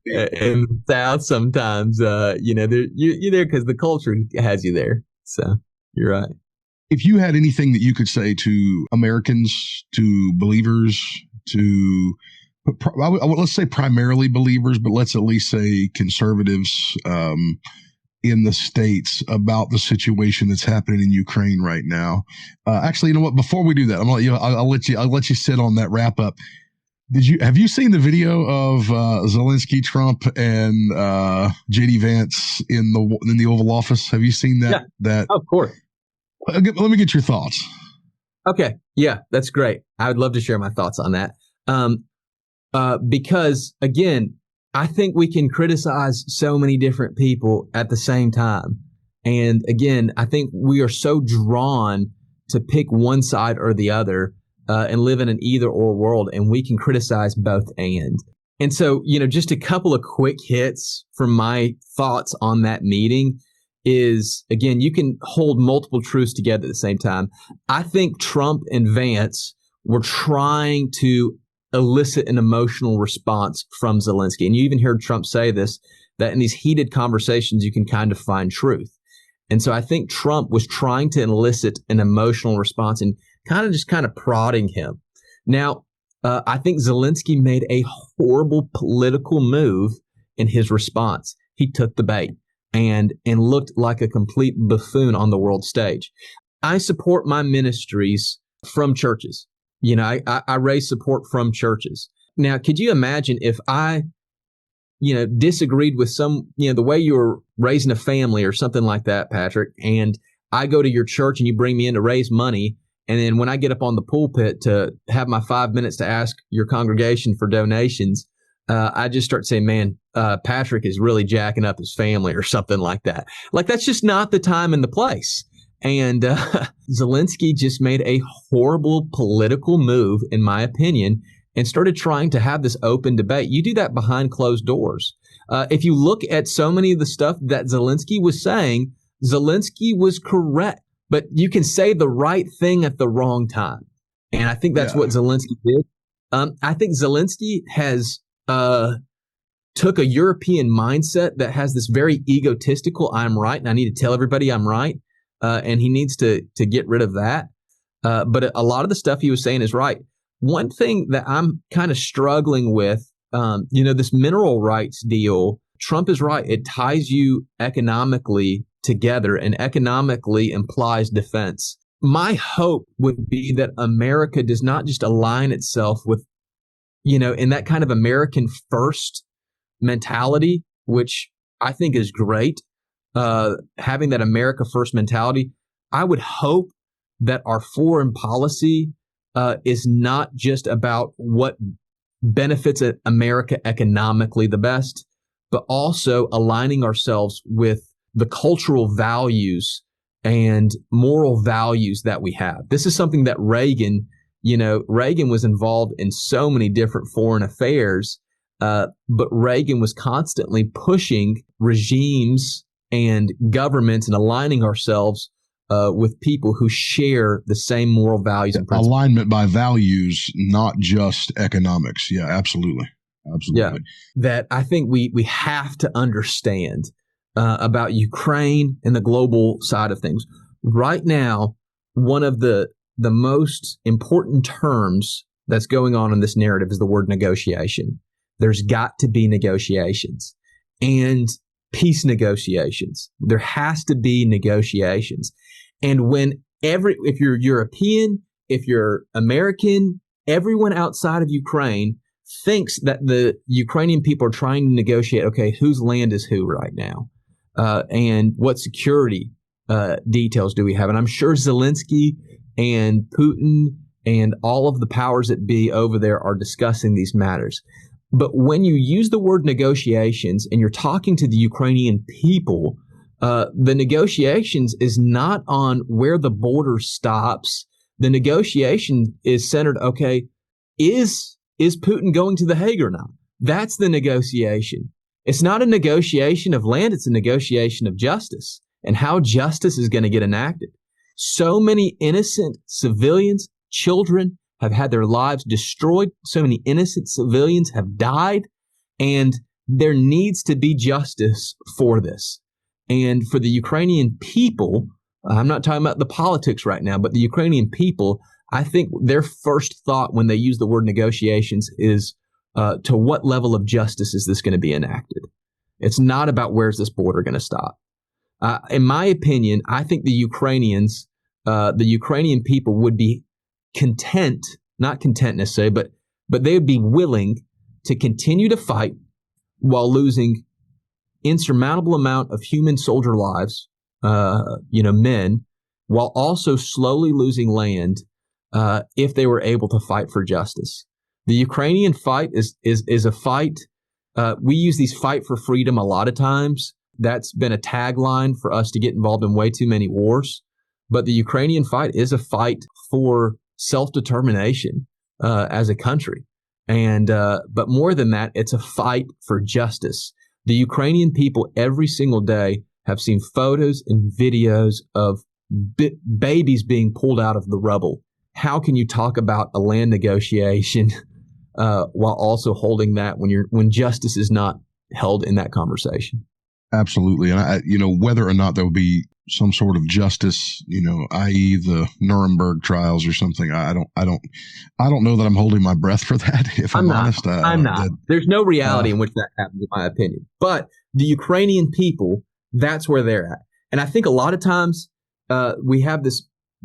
the South, sometimes, you're there because the culture has you there. So you're right. If you had anything that you could say to Americans, to believers, to let's say primarily believers, but let's at least say conservatives in the States about the situation that's happening in Ukraine right now. Actually, you know what? Before we do that, I'll let you sit on that wrap up. Have you seen the video of Zelensky, Trump, and JD Vance in the Oval Office? Have you seen that? Yeah, that of course. Let me get your thoughts. Okay, yeah, that's great. I would love to share my thoughts on that. Because again, I think we can criticize so many different people at the same time. And again, I think we are so drawn to pick one side or the other and live in an either or world, and we can criticize both and. And so, just a couple of quick hits from my thoughts on that meeting is, again, you can hold multiple truths together at the same time. I think Trump and Vance were trying to elicit an emotional response from Zelensky. And you even heard Trump say this, that in these heated conversations, you can kind of find truth. And so I think Trump was trying to elicit an emotional response and kind of prodding him. Now, I think Zelensky made a horrible political move in his response. He took the bait and looked like a complete buffoon on the world stage. I support my ministries from churches. I raise support from churches. Now, could you imagine if I, disagreed with the way you were raising a family or something like that, Patrick, and I go to your church and you bring me in to raise money, and then when I get up on the pulpit to have my 5 minutes to ask your congregation for donations, I just start saying, man, Patrick is really jacking up his family or something like that. Like, that's just not the time and the place. And Zelensky just made a horrible political move, in my opinion, and started trying to have this open debate. You do that behind closed doors. If you look at so many of the stuff that Zelensky was saying, Zelensky was correct, but you can say the right thing at the wrong time. And I think that's what Zelensky did. I think Zelensky has took a European mindset that has this very egotistical, I'm right, and I need to tell everybody I'm right. And he needs to get rid of that. But a lot of the stuff he was saying is right. One thing that I'm kind of struggling with, this mineral rights deal, Trump is right. It ties you economically together, and economically implies defense. My hope would be that America does not just align itself with, in that kind of American first mentality, which I think is great. Having that America first mentality, I would hope that our foreign policy is not just about what benefits America economically the best, but also aligning ourselves with the cultural values and moral values that we have. This is something that Reagan was involved in so many different foreign affairs, but Reagan was constantly pushing regimes and governments and aligning ourselves with people who share the same moral values and principles. Alignment by values, not just economics. Yeah, absolutely. Absolutely. Yeah, that I think we have to understand about Ukraine and the global side of things. Right now, one of the most important terms that's going on in this narrative is the word negotiation. There's got to be negotiations and peace negotiations. There has to be negotiations. And if you're European, if you're American, everyone outside of Ukraine thinks that the Ukrainian people are trying to negotiate, okay, whose land is who right now? And what security details do we have? And I'm sure Zelensky and Putin and all of the powers that be over there are discussing these matters. But when you use the word negotiations and you're talking to the Ukrainian people, the negotiations is not on where the border stops. The negotiation is centered, okay, is Putin going to The Hague or not? That's the negotiation. It's not a negotiation of land. It's a negotiation of justice and how justice is going to get enacted. So many innocent civilians, children, have had their lives destroyed. So many innocent civilians have died, and there needs to be justice for this. And for the Ukrainian people, I'm not talking about the politics right now, but the Ukrainian people, I think their first thought when they use the word negotiations is to what level of justice is this going to be enacted? It's not about where's this border going to stop. In my opinion, I think the Ukrainian people would be content, not content necessarily, but they would be willing to continue to fight while losing insurmountable amount of human soldier lives, men, while also slowly losing land if they were able to fight for justice. The Ukrainian fight is a fight. We use these fight for freedom a lot of times. That's been a tagline for us to get involved in way too many wars. But the Ukrainian fight is a fight for self-determination as a country. And but more than that, it's a fight for justice. The Ukrainian people every single day have seen photos and videos of babies being pulled out of the rubble. How can you talk about a land negotiation while also holding that when justice is not held in that conversation? Absolutely. And whether or not there will be some sort of justice, i.e. the Nuremberg trials or something, I don't know that I'm holding my breath for that. If I'm honest, I'm not. There's no reality in which that happens, in my opinion. But the Ukrainian people, that's where they're at. And I think a lot of times we have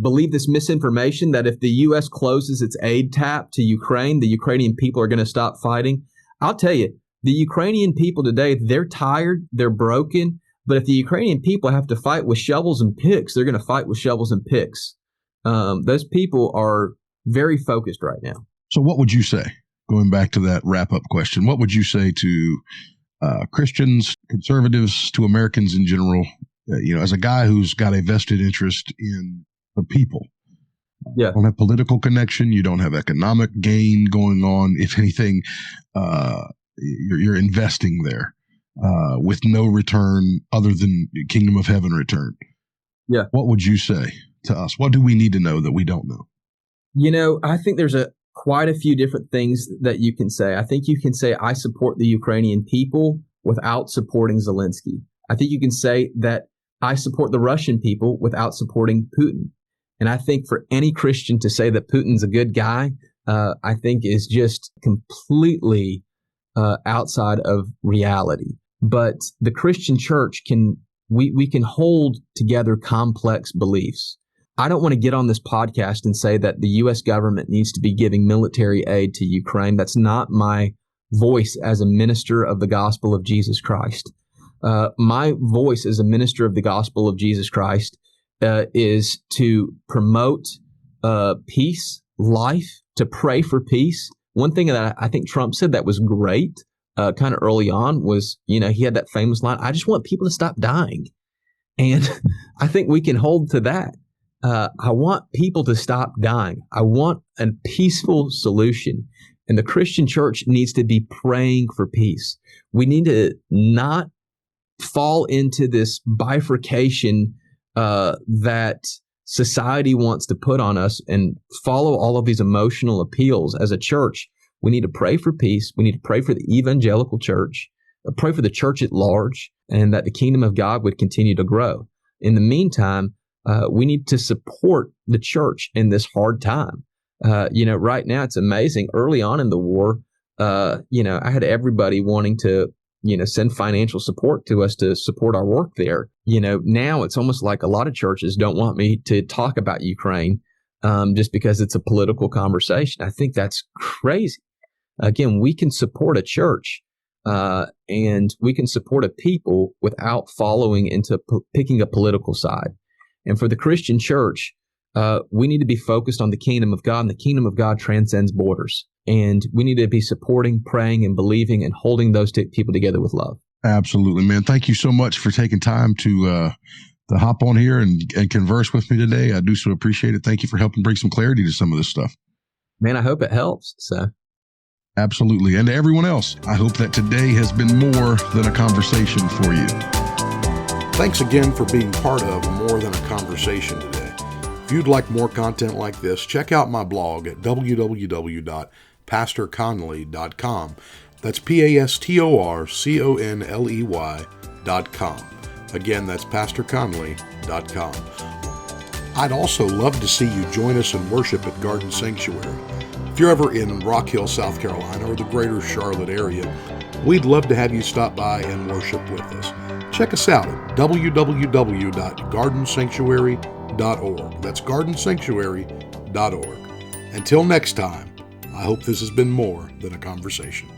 believe this misinformation that if the U.S. closes its aid tap to Ukraine, the Ukrainian people are going to stop fighting. I'll tell you, the Ukrainian people today, they're tired, they're broken. But if the Ukrainian people have to fight with shovels and picks, they're going to fight with shovels and picks. Those people are very focused right now. So what would you say? going back to that wrap-up question, what would you say to Christians, conservatives, to Americans in general, as a guy who's got a vested interest in the people? Yeah. You don't have political connection. You don't have economic gain going on. If anything, you're investing there with no return other than kingdom of heaven return. Yeah. What would you say to us? What do we need to know that we don't know? I think there's quite a few different things that you can say. I think you can say, I support the Ukrainian people without supporting Zelensky. I think you can say that I support the Russian people without supporting Putin. And I think for any Christian to say that Putin's a good guy, I think is just completely outside of reality. But the Christian church we can hold together complex beliefs. I don't want to get on this podcast and say that the U.S. government needs to be giving military aid to Ukraine. That's not my voice as a minister of the gospel of Jesus Christ. My voice as a minister of the gospel of Jesus Christ is to promote peace, life, to pray for peace. One thing that I think Trump said that was great kind of early on was, he had that famous line, I just want people to stop dying. And I think we can hold to that. I want people to stop dying. I want a peaceful solution. And the Christian church needs to be praying for peace. We need to not fall into this bifurcation that society wants to put on us and follow all of these emotional appeals. As a church, we need to pray for peace. We need to pray for the evangelical church, pray for the church at large, and that the kingdom of God would continue to grow. In the meantime, we need to support the church in this hard time. Right now it's amazing. Early on in the war, I had everybody wanting to, send financial support to us to support our work there. Now it's almost like a lot of churches don't want me to talk about Ukraine just because it's a political conversation. I think that's crazy. Again, we can support a church and we can support a people without following into picking a political side. And for the Christian church, we need to be focused on the kingdom of God, and the kingdom of God transcends borders. And we need to be supporting, praying, and believing, and holding those people together with love. Absolutely, man. Thank you so much for taking time to hop on here and converse with me today. I do so appreciate it. Thank you for helping bring some clarity to some of this stuff. Man, I hope it helps. So. Absolutely. And to everyone else, I hope that today has been more than a conversation for you. Thanks again for being part of More Than a Conversation today. If you'd like more content like this, check out my blog at www.pastorconley.com. That's PastorConley.com. Again, that's PastorConley.com. I'd also love to see you join us in worship at Garden Sanctuary. If you're ever in Rock Hill, South Carolina, or the greater Charlotte area, we'd love to have you stop by and worship with us. Check us out at www.gardensanctuary.org. That's gardensanctuary.org. Until next time, I hope this has been more than a conversation.